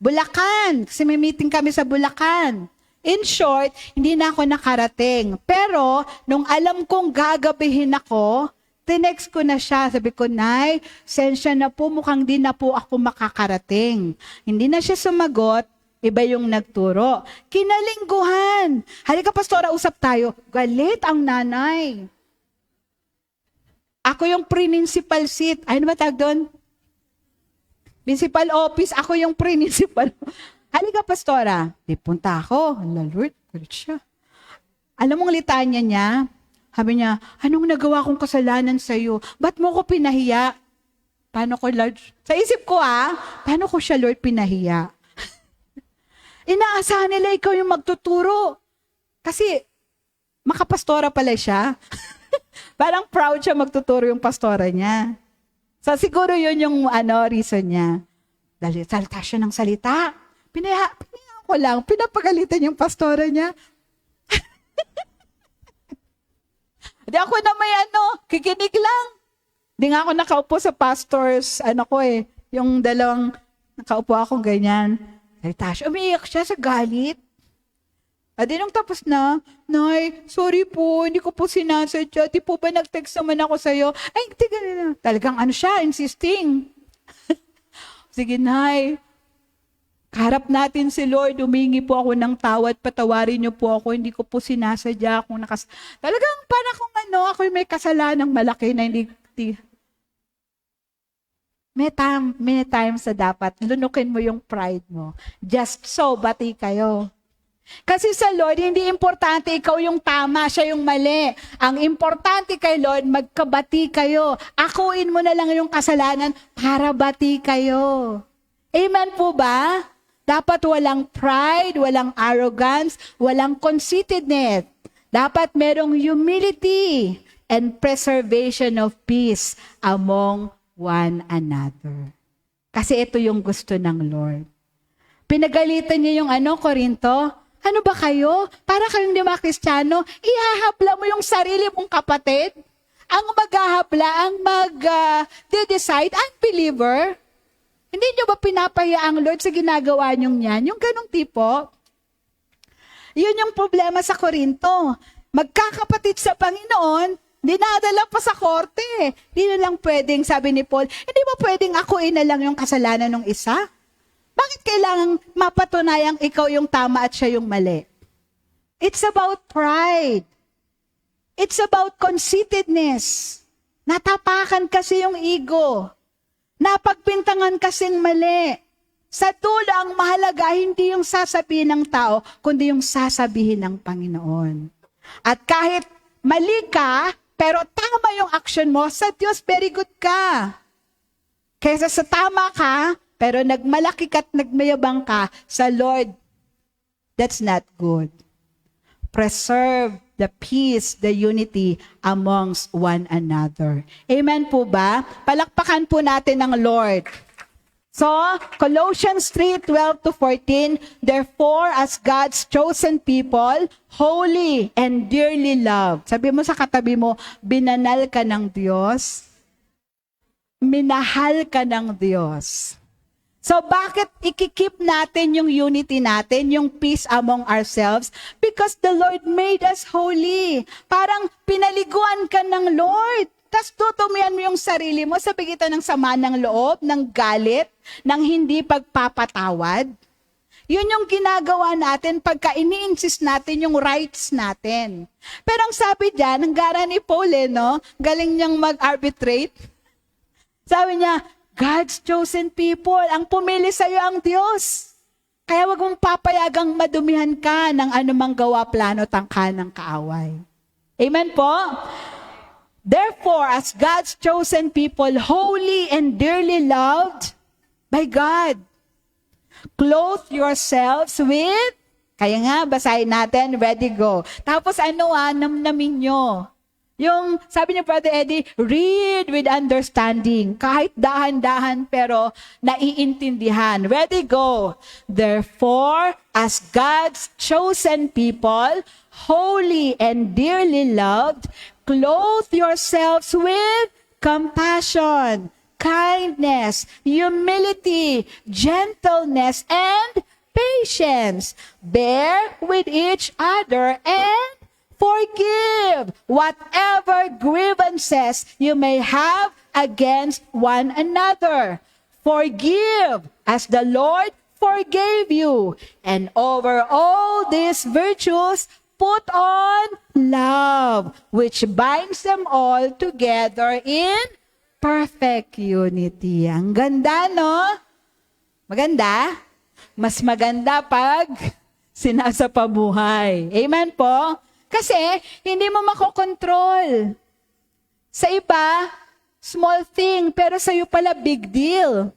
Speaker 1: Bulacan, kasi may meeting kami sa Bulacan. In short, hindi na ako nakarating. Pero, nung alam kong gagabihin ako, tinext ko na siya. Sabi ko, Nay, sensya na po, mukhang di na po ako makakarating. Hindi na siya sumagot, iba yung nagturo. Kinalingguhan. Halika, pastora, usap tayo. Galit ang nanay. Ako yung principal seat. Ano ba tawag doon? Principal office, ako yung principal. Halika, pastora. Di punta ako. Hala, Lord, galit siya. Alam mong litanya niya? Sabi niya, anong nagawa kong kasalanan sa'yo? Ba't mo ko pinahiya? Paano ko, Lord? Sa isip ko paano ko siya, Lord, pinahiya? Inaasahan nila ikaw yung magtuturo. Kasi, makapastora pala siya. Parang proud siya magtuturo yung pastora niya. So, siguro yun yung reason niya. Dahil salita siya ng salita. Pinahiya ko lang, pinapagalitan yung pastora niya. Di ako na may kikinig lang. Di nga ako nakaupo sa pastors, yung dalawang nakaupo akong ganyan. Salita siya, umiiyak siya sa galit. Di nung tapos na, Nay, sorry po, hindi ko po sinasadya. Di po ba nag-text naman ako sa'yo? Ay, hindi ganun. Talagang siya, insisting. Sige, Nay. Kaharap natin si Lord, humingi po ako ng tawad, patawarin niyo po ako, hindi ko po sinasadya kung talagang para kung ako may kasalanang malaki na hindi. May times na dapat lunukin mo yung pride mo. Just so, bati kayo. Kasi sa Lord, hindi importante ikaw yung tama, siya yung mali. Ang importante kay Lord, magkabati kayo. Akuin mo na lang yung kasalanan para bati kayo. Amen po ba? Dapat walang pride, walang arrogance, walang conceitedness. Dapat merong humility and preservation of peace among one another. Kasi ito yung gusto ng Lord. Pinagalitan niya yung Korinto. Ano ba kayo? Para kayong di mga Kristiyano, ihahapla mo yung sarili mong kapatid. Ang maghahapla, ang mag-decide, unbeliever. Hindi nyo ba pinapahiya ang Lord sa ginagawa nyong yan? Yung ganong tipo. Yun yung problema sa Korinto. Magkakapatid sa Panginoon, dinadala pa sa korte. Hindi na lang pwedeng, sabi ni Paul, hindi ba pwedeng akuin na lang yung kasalanan ng isa? Bakit kailangang mapatunayang ikaw yung tama at siya yung mali? It's about pride. It's about conceitedness. Natapakan kasi yung ego. Napagpintangan kasing mali. Sa dulo, ang mahalaga, hindi yung sasabihin ng tao, kundi yung sasabihin ng Panginoon. At kahit mali ka, pero tama yung action mo, sa Diyos, very good ka. Kaysa sa tama ka, pero nagmalaki ka at nagmayabang ka, sa Lord, that's not good. Preserve the peace, the unity amongst one another. Amen po ba? Palakpakan po natin ang Lord. So, Colossians 3:12-14, therefore, as God's chosen people, holy and dearly loved. Sabi mo sa katabi mo, binanal ka ng Diyos, minahal ka ng Diyos. So bakit ikikip natin yung unity natin, yung peace among ourselves? Because the Lord made us holy. Parang pinaliguan ka ng Lord. Tapos tutumian mo yung sarili mo sa pagitan ng sama ng loob, ng galit, ng hindi pagpapatawad. Yun yung ginagawa natin pagka ini-insist natin yung rights natin. Pero ang sabi dyan, ang gara ni Paul, no? Galing niyang mag-arbitrate. Sabi niya, God's chosen people, ang pumili sa'yo ang Diyos. Kaya wag mong papayagang madumihan ka ng anumang gawa, plano, tangka ng kaaway. Amen po? Therefore, as God's chosen people, holy and dearly loved by God, clothe yourselves with, kaya nga, basahin natin, ready, go. Tapos namnamin nyo. Yung, sabi ni Brother Eddie, read with understanding. Kahit dahan-dahan, pero naiintindihan. Ready, go. Therefore, as God's chosen people, holy and dearly loved, clothe yourselves with compassion, kindness, humility, gentleness, and patience. Bear with each other and forgive whatever grievances you may have against one another. Forgive as the Lord forgave you. And over all these virtues, put on love, which binds them all together in perfect unity. Ang ganda, no? Maganda? Mas maganda pag sinasapabuhay. Amen po? Kasi, hindi mo makokontrol. Sa iba, small thing, pero sa'yo pala big deal.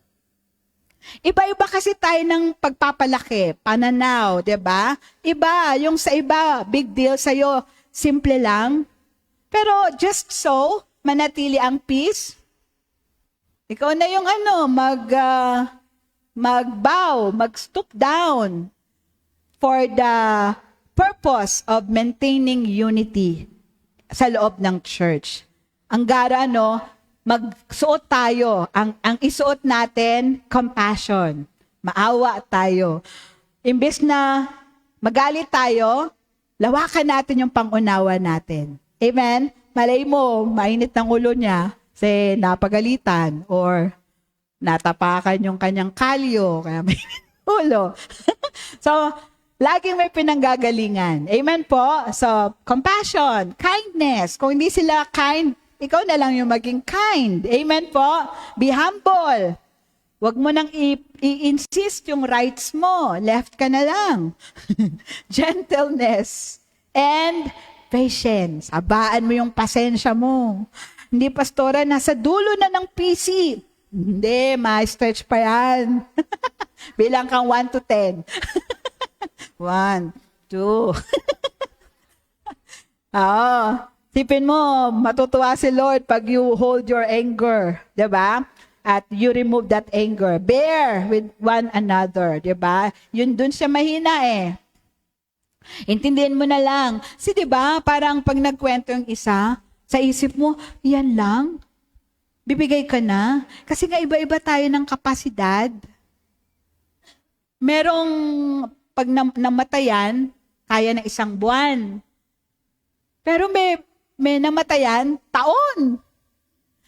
Speaker 1: Iba-iba kasi tayo ng pagpapalaki, pananaw, 'di ba? Iba, yung sa iba, big deal, sa'yo, simple lang. Pero just so, manatili ang peace. Ikaw na yung mag-bow, mag-stoop down for the purpose of maintaining unity sa loob ng church. Ang gara, magsuot tayo. Ang isuot natin, compassion. Maawa tayo. Imbes na magalit tayo, lawakan natin yung pangunawa natin. Amen? Malay mo, mainit ng ulo niya kasi napagalitan or natapakan yung kanyang kalyo kaya may ulo. So, laging may pinanggagalingan. Amen po? So, compassion, kindness. Kung hindi sila kind, ikaw na lang yung maging kind. Amen po? Be humble. Huwag mo nang i-insist yung rights mo. Left ka na lang. Gentleness and patience. Abaan mo yung pasensya mo. Hindi, pastora, nasa dulo na ng PC. Hindi, ma-stretch pa yan. Bilang kang 1 to 10. 1, 2. Oo. Tipin mo, matutuwa si Lord pag you hold your anger. Diba? At you remove that anger. Bear with one another. Diba? Yun dun siya mahina eh. Intindihin mo na lang. Si diba, parang pag nagkwento yung isa, sa isip mo, yan lang? Bibigay ka na? Kasi nga iba-iba tayo ng kapasidad. Merong pag namatayan, kaya ng 1 buwan. Pero may namatayan, taon.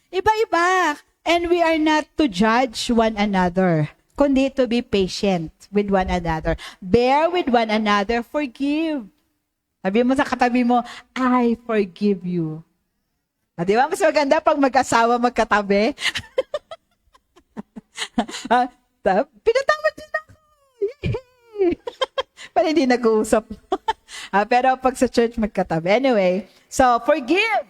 Speaker 1: Iba-iba. And we are not to judge one another, kundi to be patient with one another. Bear with one another, forgive. Sabi mo sa katabi mo, I forgive you. Di ba? Mas maganda pag mag-asawa magkatabi. Pinatawad din ako. Para hindi nag-uusap. Pero pag sa church magkatabi. Anyway, so forgive.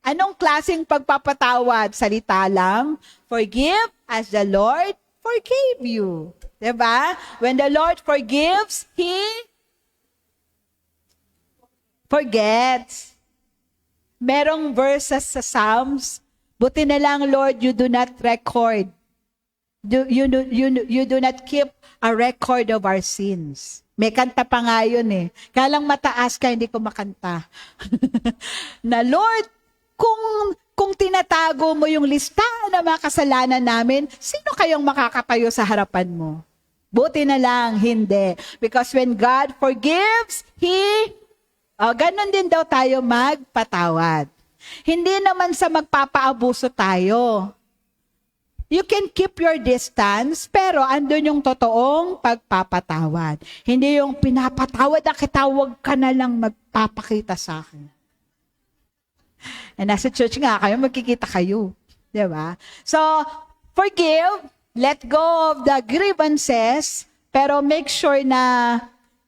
Speaker 1: Anong klaseng pagpapatawad? Salita lang. Forgive as the Lord forgave you. Diba? When the Lord forgives, He forgets. Merong verses sa Psalms, buti na lang, Lord, you do not record. You do not keep a record of our sins. May kanta pa nga yun eh. Kaya lang mataas ka, hindi ko makanta. Na Lord, kung kung tinatago mo yung listahan ng mga kasalanan namin, sino kayong makakatayo sa harapan mo? Buti na lang, hindi. Because when God forgives, ganun din daw tayo magpatawad. Hindi naman sa magpapaabuso tayo. You can keep your distance, pero andun yung totoong pagpapatawad. Hindi yung pinapatawad na kita, huwag ka na lang magpapakita sa akin. Nasa church nga kayo, magkikita kayo. Diba? So, forgive, let go of the grievances, pero make sure na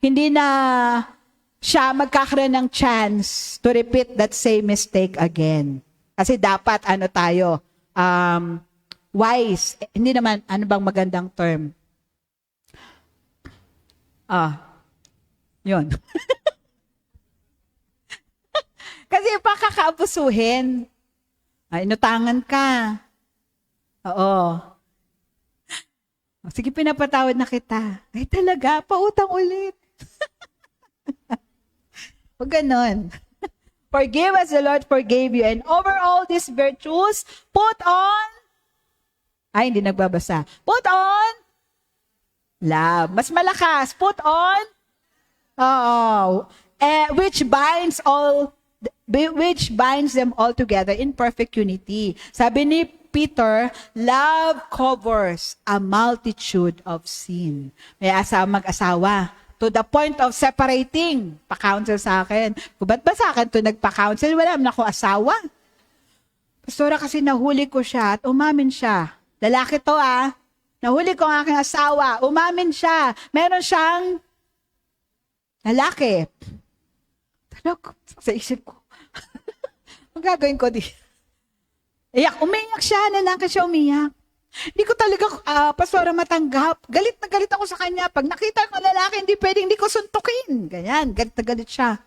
Speaker 1: hindi na siya magkakaroon ng chance to repeat that same mistake again. Kasi dapat, tayo, wise. Hindi naman, ano bang magandang term? Yun. Kasi pakakaabusuhin. Inutangan ka. Oo. Sige, pinapatawad na kita. Ay talaga, pautang ulit. Huwag ganon. Forgive as the Lord forgave you. And over all these virtues, put on, hindi nagbabasa. Put on love. Mas malakas. Put on, which binds them all together in perfect unity. Sabi ni Peter, love covers a multitude of sin. May mag-asawa, to the point of separating. Pa-counsel sa akin. Kung ba't ba sa akin to nagpa-counsel? Wala naman ako asawa. Pastora, kasi nahuli ko siya at umamin siya. Lalaki to Nahuli ko ang aking asawa. Umamin siya. Meron siyang lalaki. Talaga, sa isip ko. Ang gagawin ko di. Umiyak siya, lalaki siya umiyak. Hindi ko talaga, pastora, matanggap. Galit na galit ako sa kanya. Pag nakita ko lalaki, hindi ko suntukin. Ganyan, galit na galit siya.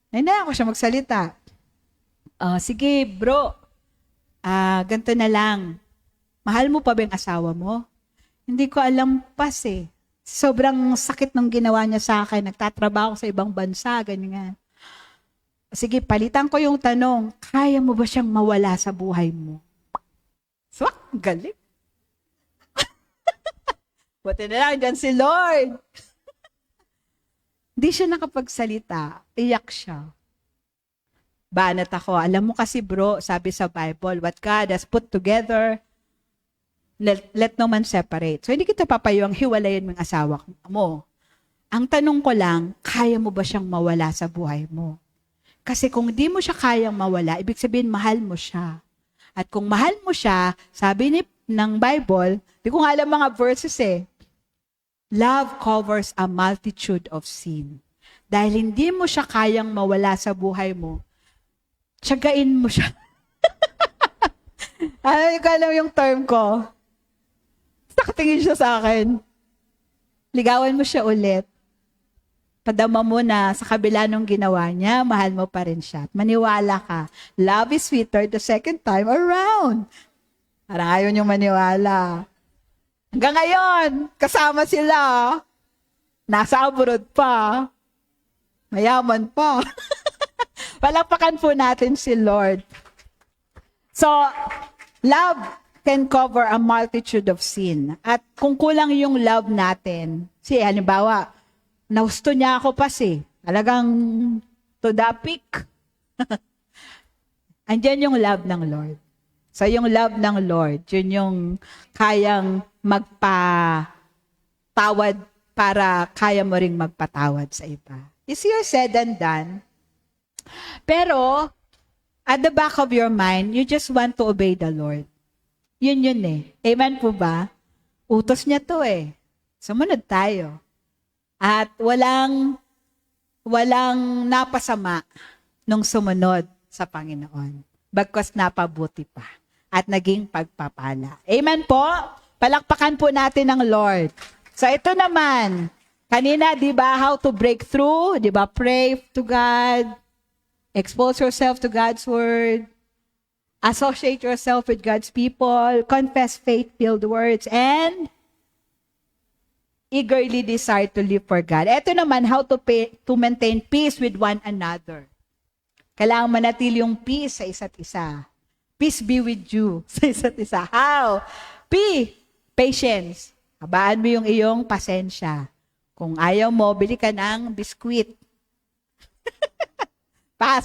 Speaker 1: Hindi ako siya magsalita. Sige bro, ganito na lang. Mahal mo pa ba yung asawa mo? Hindi ko alam pas eh. Sobrang sakit ng ginawa niya sa akin. Nagtatrabaho sa ibang bansa, ganyan. Sige, palitan ko yung tanong, kaya mo ba siyang mawala sa buhay mo? So, galing. Buti na lang dyan si Lord. Hindi siya nakapagsalita. Iyak siya. Banat ako. Alam mo kasi bro, sabi sa Bible, what God has put together, let no man separate. So, hindi kita papayong hiwalayin ng asawa mo. Ang tanong ko lang, kaya mo ba siyang mawala sa buhay mo? Kasi kung di mo siya kayang mawala, ibig sabihin, mahal mo siya. At kung mahal mo siya, sabi ng Bible, di ko nga alam mga verses love covers a multitude of sin. Dahil hindi mo siya kayang mawala sa buhay mo, tiyagain mo siya. Alam yung term ko. Nakatingin siya sa akin. Ligawan mo siya ulit. Padama mo na sa kabila nung ginawa niya, mahal mo pa rin siya. At maniwala ka. Love is sweeter the second time around. Parang ayaw niyong maniwala. Hanggang ngayon, kasama sila. Nasa abroad pa. Mayaman pa. Palakpakan po natin si Lord. So, love can cover a multitude of sin. At kung kulang yung love natin, halimbawa, nahusto niya ako talagang to the peak. Andiyan yung love ng Lord. So yung love ng Lord, yun yung kayang magpatawad para kaya mo ring magpatawad sa iba. Easier said than done. Pero, at the back of your mind, you just want to obey the Lord. Yun Amen po ba? Utos niya to Sumunod tayo. At walang napasama nung sumunod sa Panginoon. Bagkus napabuti pa. At naging pagpapala. Amen po? Palakpakan po natin ang Lord. So ito naman, kanina, di ba, how to break through, di ba, pray to God, expose yourself to God's Word, associate yourself with God's people, confess faith-filled words, and eagerly desire to live for God. Ito naman, how to maintain peace with one another. Kailangan manatili yung peace sa isa't isa. Peace be with you sa isa't isa. How? Patience. Habaan mo yung iyong pasensya. Kung ayaw mo, bili ka ng biskwit.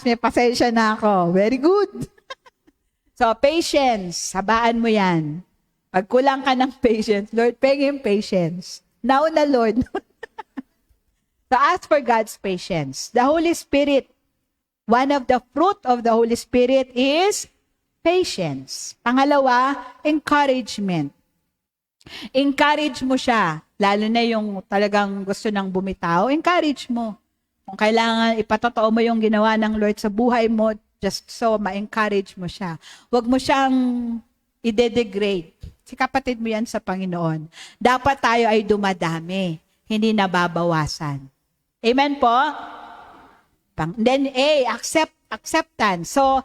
Speaker 1: May pasensya na ako. Very good. So, patience. Habaan mo yan. Pag kulang ka ng patience, Lord, pengin patience. Now na, Lord. So, ask for God's patience. The Holy Spirit, one of the fruit of the Holy Spirit is patience. Pangalawa, encouragement. Encourage mo siya. Lalo na yung talagang gusto nang bumitaw, encourage mo. Kung kailangan ipatotoo mo yung ginawa ng Lord sa buhay mo, just so ma-encourage mo siya. Huwag mo siyang i-degrade. Si kapatid mo yan sa Panginoon. Dapat tayo ay dumadami, hindi nababawasan. Amen po? Then acceptance. So,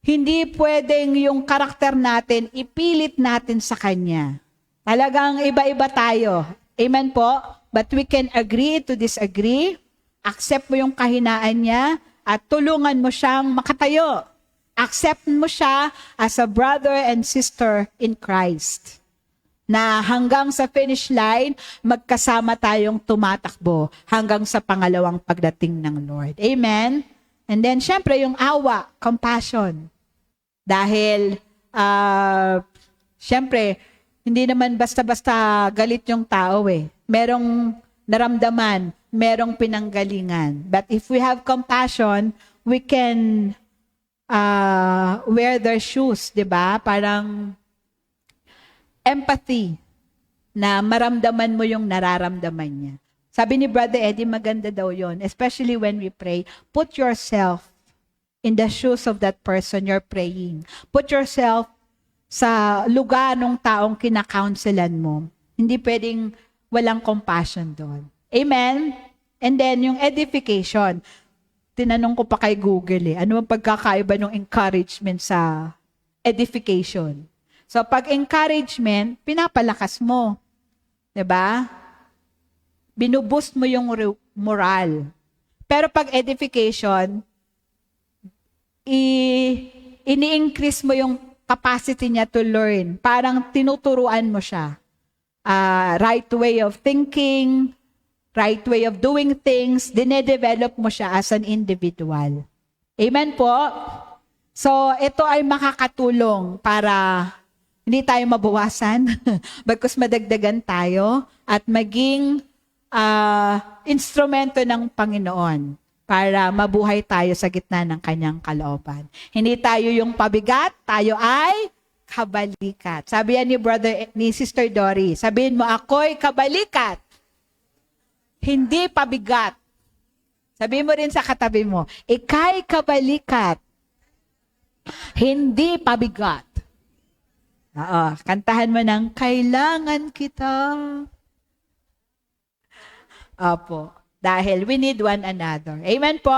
Speaker 1: hindi pwedeng yung karakter natin, ipilit natin sa Kanya. Talagang iba-iba tayo. Amen po? But we can agree to disagree. Accept mo yung kahinaan niya at tulungan mo siyang makatayo. Accept mo siya as a brother and sister in Christ. Na hanggang sa finish line, magkasama tayong tumatakbo hanggang sa pangalawang pagdating ng Lord. Amen? And then, syempre, yung awa, compassion. Dahil, syempre, hindi naman basta-basta galit yung tao eh. Merong naramdaman, merong pinanggalingan. But if we have compassion, we can wear their shoes, di ba? Parang empathy na maramdaman mo yung nararamdaman niya. Sabi ni Brother Eddie, maganda daw yon, especially when we pray. Put yourself in the shoes of that person you're praying. Put yourself sa lugar ng taong kinakounselan mo. Hindi pwedeng walang compassion doon. Amen? And then, yung edification. Tinanong ko pa kay Google ano ang pagkakaiba ng encouragement sa edification? So, pag encouragement, pinapalakas mo. 'Di ba? Binuboost mo yung moral. Pero pag edification, ini-increase mo yung capacity niya to learn. Parang tinuturuan mo siya. Right way of thinking, right way of doing things, dinedevelop mo siya as an individual. Amen po? So, ito ay makakatulong para hindi tayo mabawasan, bagkus madagdagan tayo, at maging instrumento ng Panginoon para mabuhay tayo sa gitna ng kanyang kalooban. Hindi tayo yung pabigat, tayo ay kabalikat. Sabi yan ni Sister Dory, sabihin mo, ako'y kabalikat, hindi pabigat. Sabihin mo rin sa katabi mo, ika'y kabalikat, hindi pabigat. Oo, kantahan mo ng, kailangan kita. Opo. Dahil we need one another. Amen po?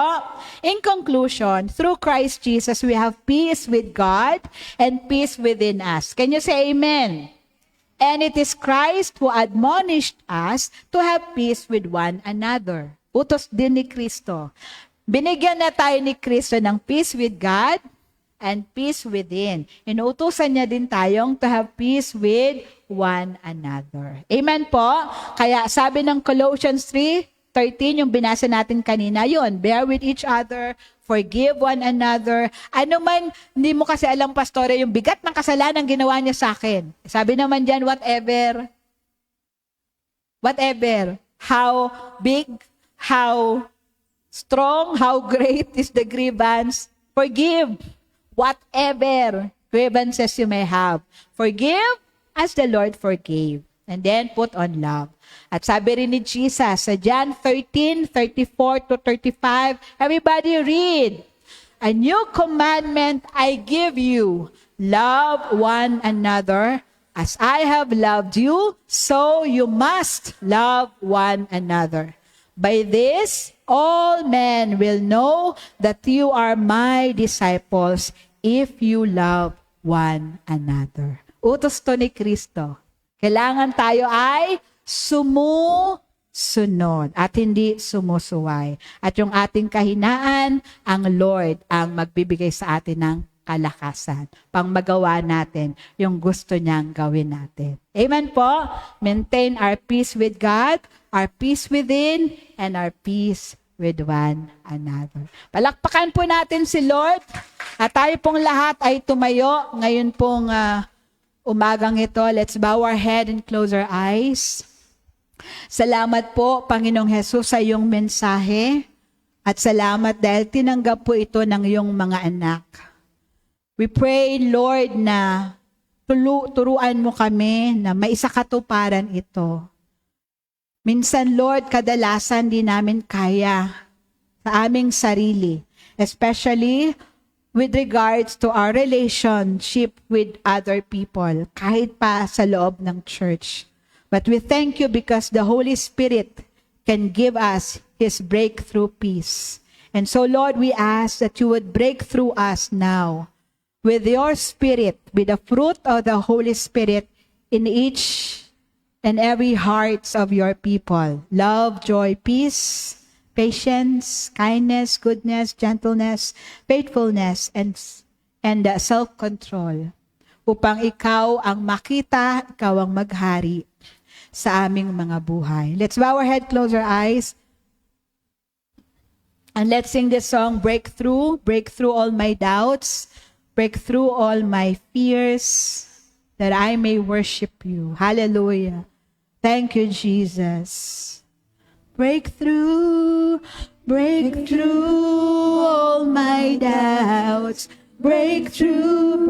Speaker 1: In conclusion, through Christ Jesus, we have peace with God and peace within us. Can you say amen? And it is Christ who admonished us to have peace with one another. Utos din ni Kristo. Binigyan na tayo ni Kristo ng peace with God and peace within. Inuutusan niya din tayong to have peace with one another. Amen po? Kaya sabi ng Colossians 3:13, yung binasa natin kanina, yun, bear with each other, forgive one another. Ano man, hindi mo kasi alam, Pastore, yung bigat ng kasalanan ginawa niya sa akin. Sabi naman dyan, whatever, how big, how strong, how great is the grievance, forgive whatever grievances you may have. Forgive as the Lord forgave. And then put on love. At sabi rin ni Jesus sa John 13:34-35, everybody read. A new commandment I give you, love one another. As I have loved you, so you must love one another. By this, all men will know that you are my disciples if you love one another. Utos to ni Kristo. Kailangan tayo ay sunod at hindi sumusuway. At yung ating kahinaan, ang Lord ang magbibigay sa atin ng kalakasan pang magawa natin yung gusto niyang gawin natin. Amen po? Maintain our peace with God, our peace within, and our peace with one another. Palakpakan po natin si Lord at tayo pong lahat ay tumayo ngayon pong umagang ito. Let's bow our head and close our eyes. Salamat po, Panginoong Hesus, sa iyong mensahe at salamat dahil tinanggap po ito ng iyong mga anak. We pray, Lord, na turuan mo kami na maisakatuparan ito. Minsan, Lord, kadalasan di namin kaya sa aming sarili, especially with regards to our relationship with other people, kahit pa sa loob ng church. But we thank you because the Holy Spirit can give us His breakthrough peace. And so, Lord, we ask that you would break through us now with your Spirit, with the fruit of the Holy Spirit in each and every hearts of your people. Love, joy, peace, patience, kindness, goodness, gentleness, faithfulness, and self-control. Upang ikaw ang makita, ikaw ang maghari sa aming mga buhay. Let's bow our head, close our eyes, and let's sing this song, Breakthrough. Break through all my doubts, break through all my fears, that I may worship you. Hallelujah. Thank you, Jesus. Breakthrough, break through all my doubts, break through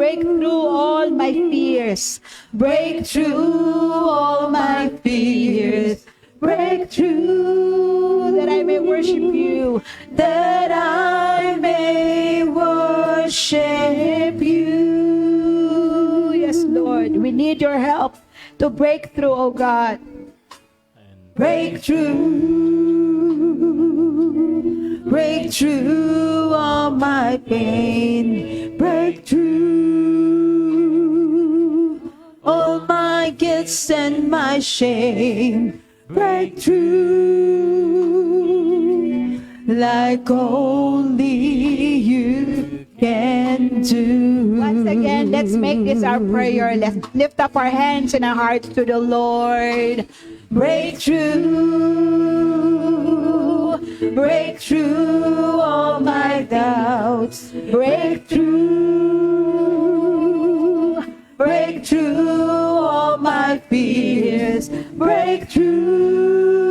Speaker 1: all my fears, break through all my fears, break through, that I may worship you, that I may worship you. Yes, Lord, we need your help to break through, oh God. Break through all my pain, break through all my guilt and my shame, break through like only you can do. Once again, let's make this our prayer. Let's lift up our hands and our hearts to the Lord. Break through all my doubts, break through all my fears, break through,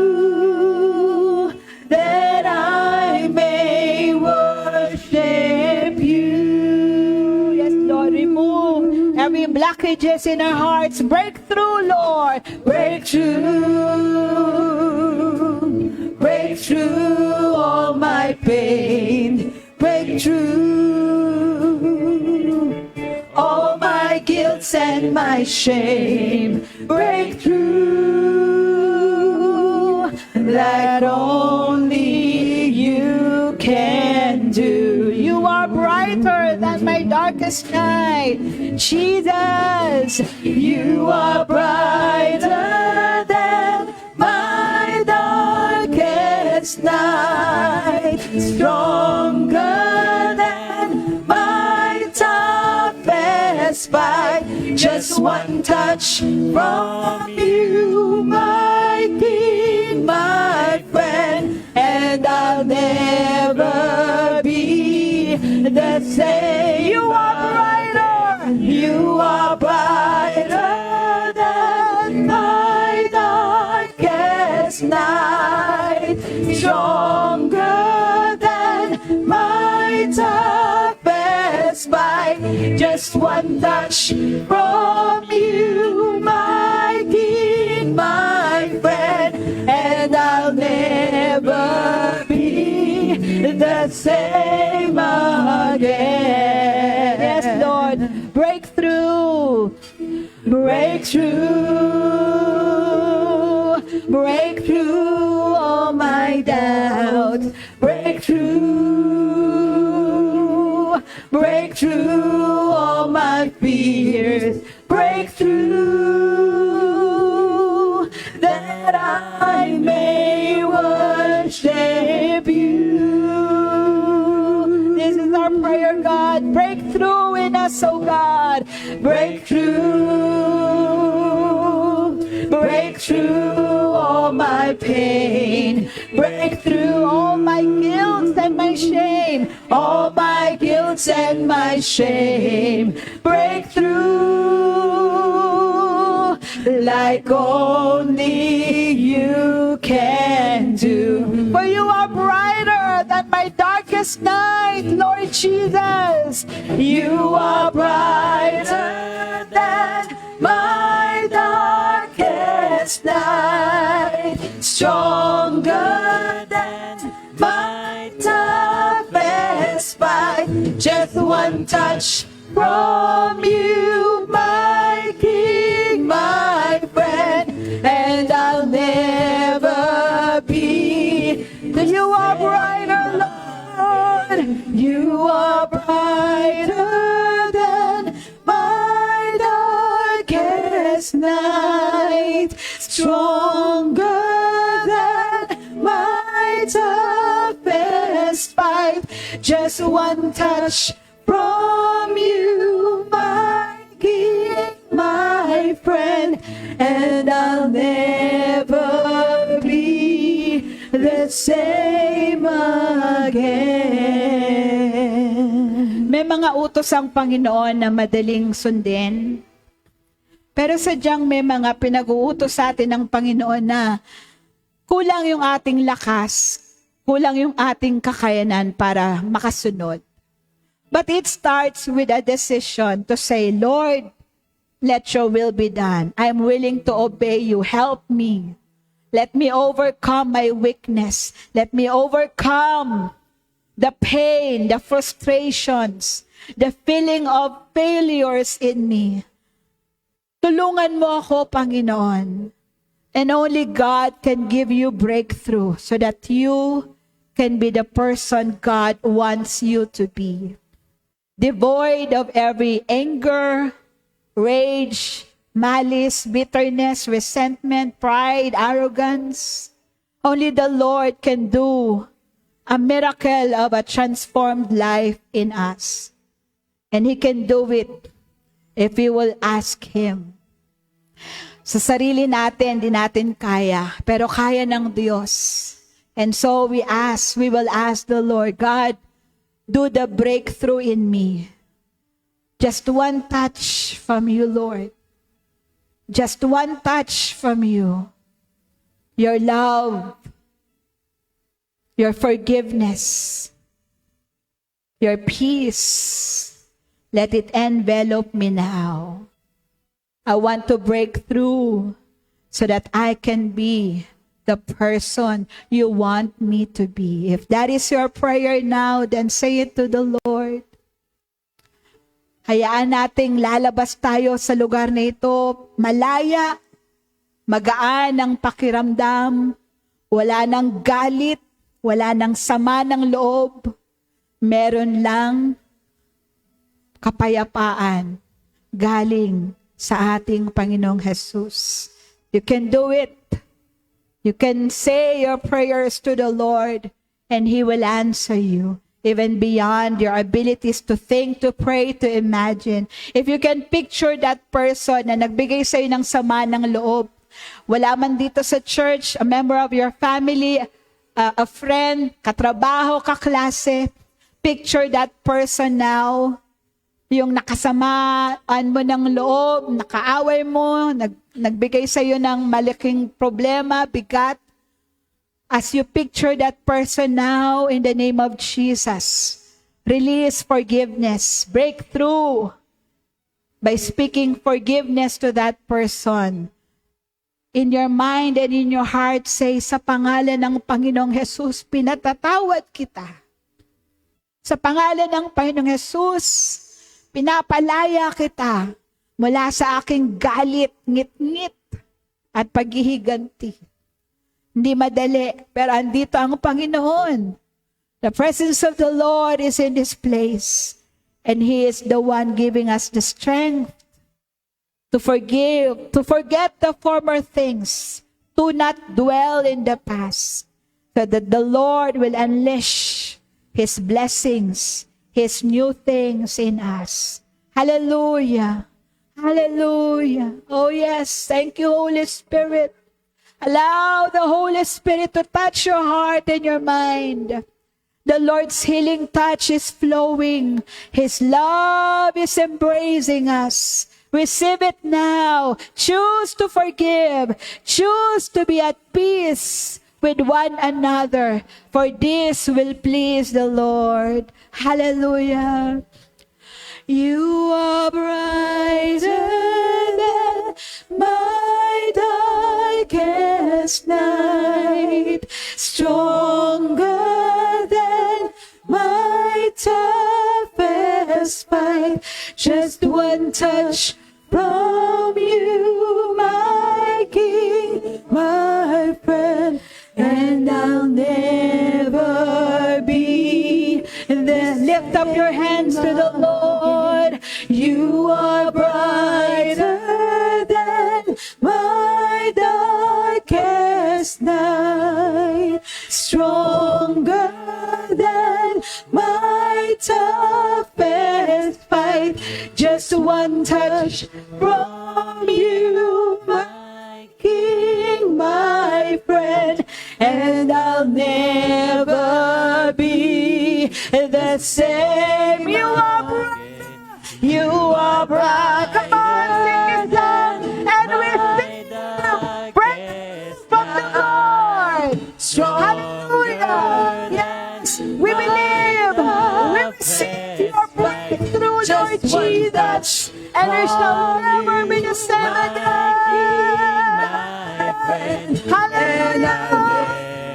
Speaker 1: that I may worship you. Yes, Lord, remove every blockages in our hearts, break through, Lord, break through all my pain, break through all my guilt and my shame, break through like only you can do. You are brighter than my darkest night, Jesus. You are brighter than my darkest night, stronger than my toughest fight. Just one touch from you, my King, my friend, and I'll never be the same. You are brighter than my darkest night, stronger than my toughest fight. Just one touch from you, my King, my friend, and I'll never be the same again. Yes, Lord, breakthrough, break through all my doubts, break through all my fears, break through, that I may prayer, God. Breakthrough in us, oh God. Breakthrough. Breakthrough all my pain. Breakthrough all my guilt and my shame. All my guilt and my shame. Breakthrough like only you can do. For you are brighter than my darkest night, Lord Jesus. You are brighter than my darkest night. Stronger than my toughest fight. Just one touch from you, my King, my friend, and I'll never be. You are brighter, Lord. You are brighter than my darkest night. Stronger than my toughest fight. Just one touch from you, my King, my friend, and I'll never be the same again. May mga utos ang Panginoon na madaling sundin, pero sadyang may mga pinag-uutos sa atin ng Panginoon na kulang yung ating lakas, kulang yung ating kakayanan para makasunod. But it starts with a decision to say, Lord, let your will be done. I'm willing to obey you. Help me. Let me overcome my weakness. Let me overcome the pain, the frustrations, the feeling of failures in me. Tulungan mo ako, Panginoon. And only God can give you breakthrough so that you can be the person God wants you to be. Devoid of every anger, rage, malice, bitterness, resentment, pride, arrogance. Only the Lord can do a miracle of a transformed life in us. And He can do it if we will ask Him. Sa sarili natin, di natin kaya, pero kaya ng Diyos. And so we will ask the Lord, God, do the breakthrough in me. Just one touch from you, Lord. Just one touch from you. Your love, your forgiveness, your peace. Let it envelop me now. I want to break through so that I can be the person you want me to be. If that is your prayer now, then say it to the Lord. Hayaan nating lalabas tayo sa lugar na ito, malaya, magaan ang pakiramdam, wala nang galit, wala nang sama ng loob, meron lang kapayapaan galing sa ating Panginoong Jesus. You can do it. You can say your prayers to the Lord and He will answer you, even beyond your abilities to think, to pray, to imagine. If you can picture that person na nagbigay sa'yo ng sama ng loob, wala man dito sa church, a member of your family, a friend, katrabaho, kaklase, picture that person now, yung nakasamaan mo ng loob, nakaaway mo, nagbigay sa'yo ng malaking problema, bigat. As you picture that person now, in the name of Jesus, release forgiveness, breakthrough by speaking forgiveness to that person. In your mind and in your heart, say, sa pangalan ng Panginoong Jesus, pinatatawad kita. Sa pangalan ng Panginoong Jesus, pinapalaya kita mula sa aking galit, ngit-ngit, at paghihiganti. Hindi madali, pero andito ang Panginoon. The presence of the Lord is in this place. And He is the one giving us the strength to forgive, to forget the former things, to not dwell in the past, so that the Lord will unleash His blessings, His new things in us. Hallelujah. Hallelujah. Oh yes, thank you, Holy Spirit. Allow the Holy Spirit to touch your heart and your mind. The Lord's healing touch is flowing. His love is embracing us. Receive it now. Choose to forgive. Choose to be at peace with one another. For this will please the Lord. Hallelujah. You are brighter than my darkest night, stronger than my toughest fight. Just one touch from you, my King, my friend, and I'll never be. And then lift up your hands to the Lord. You are brighter than my darkest night, stronger than my toughest fight. Just one touch from you, my King, my friend, and I'll never be the same. You are bright. You are bright. Come on, sing this song, and we sing praise from the Lord. Hallelujah. Yes, we believe. We receive your breakthrough, Lord Jesus, and we shall never be the same again. Hallelujah.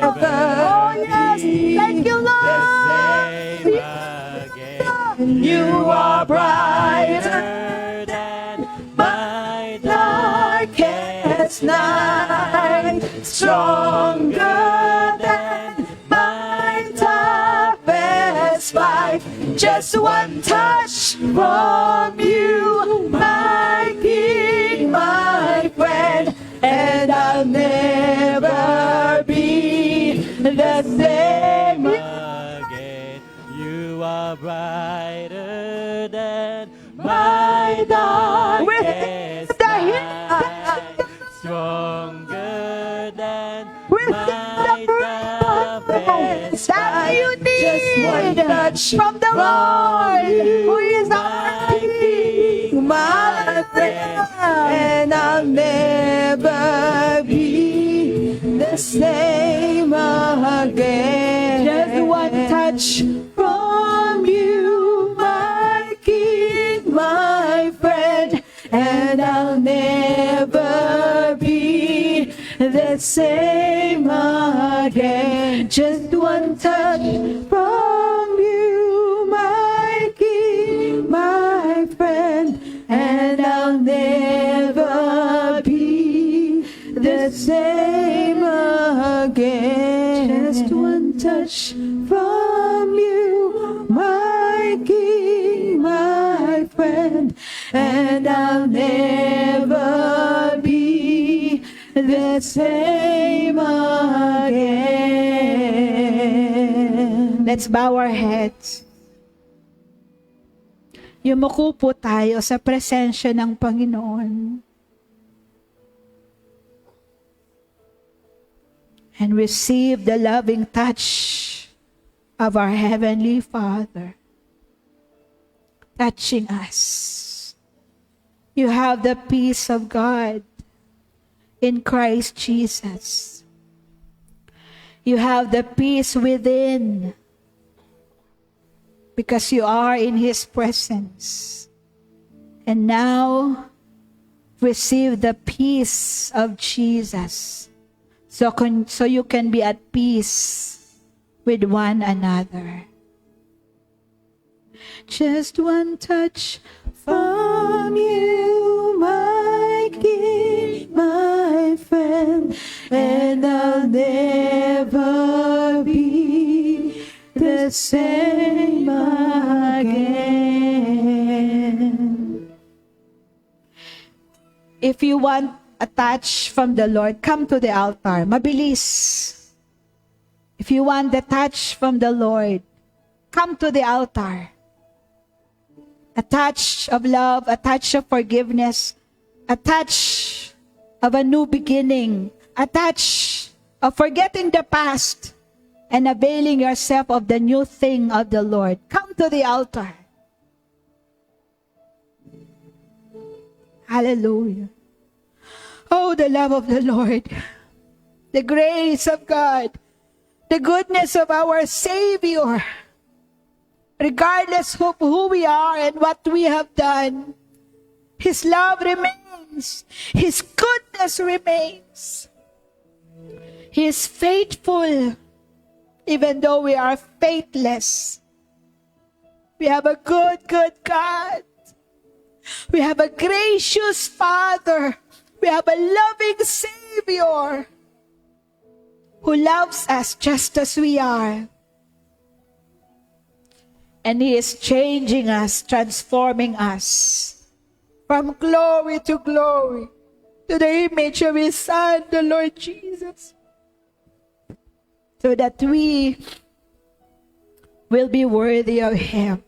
Speaker 1: Oh yes, thank you, Lord. You are brighter than my darkest night, stronger than my toughest fight. Just one touch from you, my King, my friend, and I'll never be the same again.
Speaker 2: You are brighter than my darkest night, stronger than my toughest
Speaker 1: that you need from the Lord, who is our King, my friend, and I'll never be the same again. Just one touch from you, my King, my friend, and I'll never be the same again. Just one touch from you, my King, my friend, and I'll never be the same again. Just one touch from you, my King, my friend, and I'll never be the same again. Let's bow our heads. Yumuko po tayo sa presensya ng Panginoon. And receive the loving touch of our Heavenly Father, touching us. You have the peace of God in Christ Jesus. You have the peace within because you are in His presence. And now, receive the peace of Jesus. So you can be at peace with one another. Just one touch from you, my King, my friend, and I'll never be the same again. If you want a touch from the Lord, come to the altar. Mabilis. If you want the touch from the Lord, come to the altar. A touch of love, a touch of forgiveness, a touch of a new beginning, a touch of forgetting the past and availing yourself of the new thing of the Lord. Come to the altar. Hallelujah. Oh, the love of the Lord, the grace of God, the goodness of our Savior, regardless of who we are and what we have done, His love remains. His goodness remains. He is faithful, even though we are faithless. We have a good God. We have a gracious Father. We have a loving Savior who loves us just as we are. And He is changing us, transforming us from glory to glory to the image of His Son, the Lord Jesus, so that we will be worthy of Him.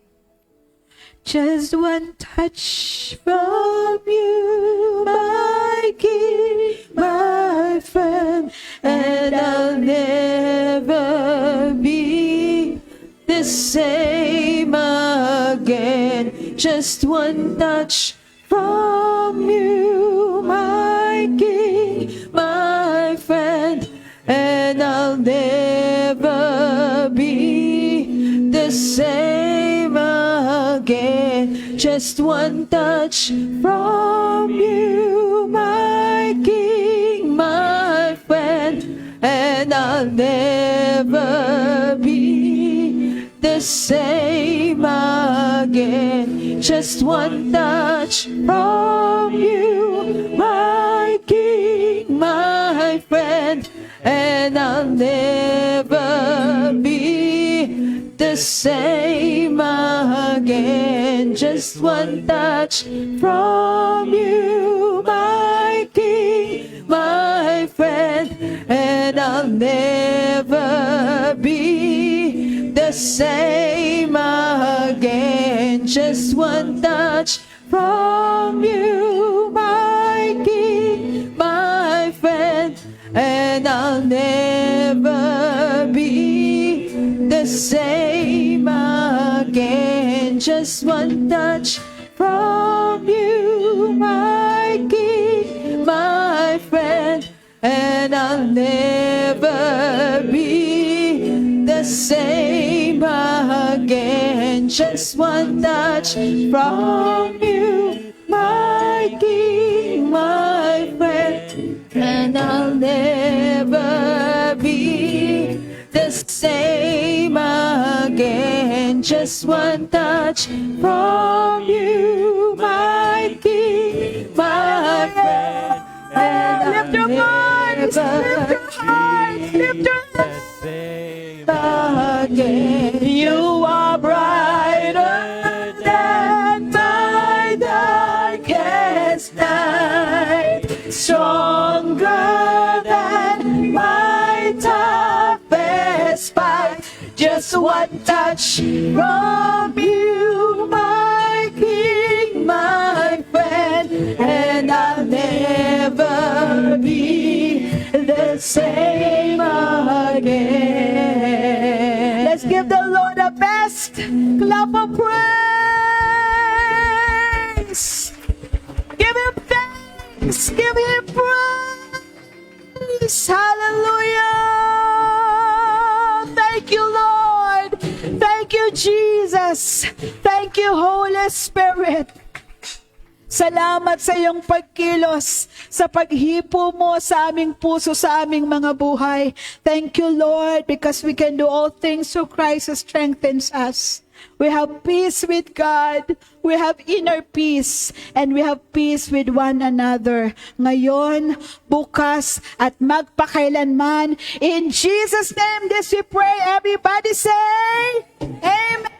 Speaker 1: Just one touch from you, my King, my friend, and I'll never be the same again. Just one touch from you, my King, my friend, and I'll never be the same again. Just one touch from you, my King, my friend, and I'll never be the same again. Just one touch from you, my King, my friend, and I'll never be the same again. Just one touch from you, my King, my friend, and I'll never be the same again. Just one touch from you, my King, my friend, and I'll never be the same again. Just one touch from you, my King, my friend, and I'll never be the same again. Just one touch from you, my King, my friend, and I'll never be the same again. Just one touch from you, my King, my friend, and Lift your voice, lift your heart, lift your
Speaker 2: again.
Speaker 1: You are brighter than my darkest night, stronger than my toughest fight. Just one touch from you, my King, my friend, and I'll never be the same again. Let's give the Lord the best clap of praise. Give Him thanks. Give Him praise. Hallelujah. Thank you, Lord. Thank you, Jesus. Thank you, Holy Spirit. Salamat sa iyong pagkilos, sa paghipo mo sa aming puso, sa aming mga buhay. Thank you, Lord, because we can do all things through Christ who strengthens us. We have peace with God, we have inner peace, and we have peace with one another. Ngayon, bukas, at magpakailanman. In Jesus' name, this we pray. Everybody say, Amen.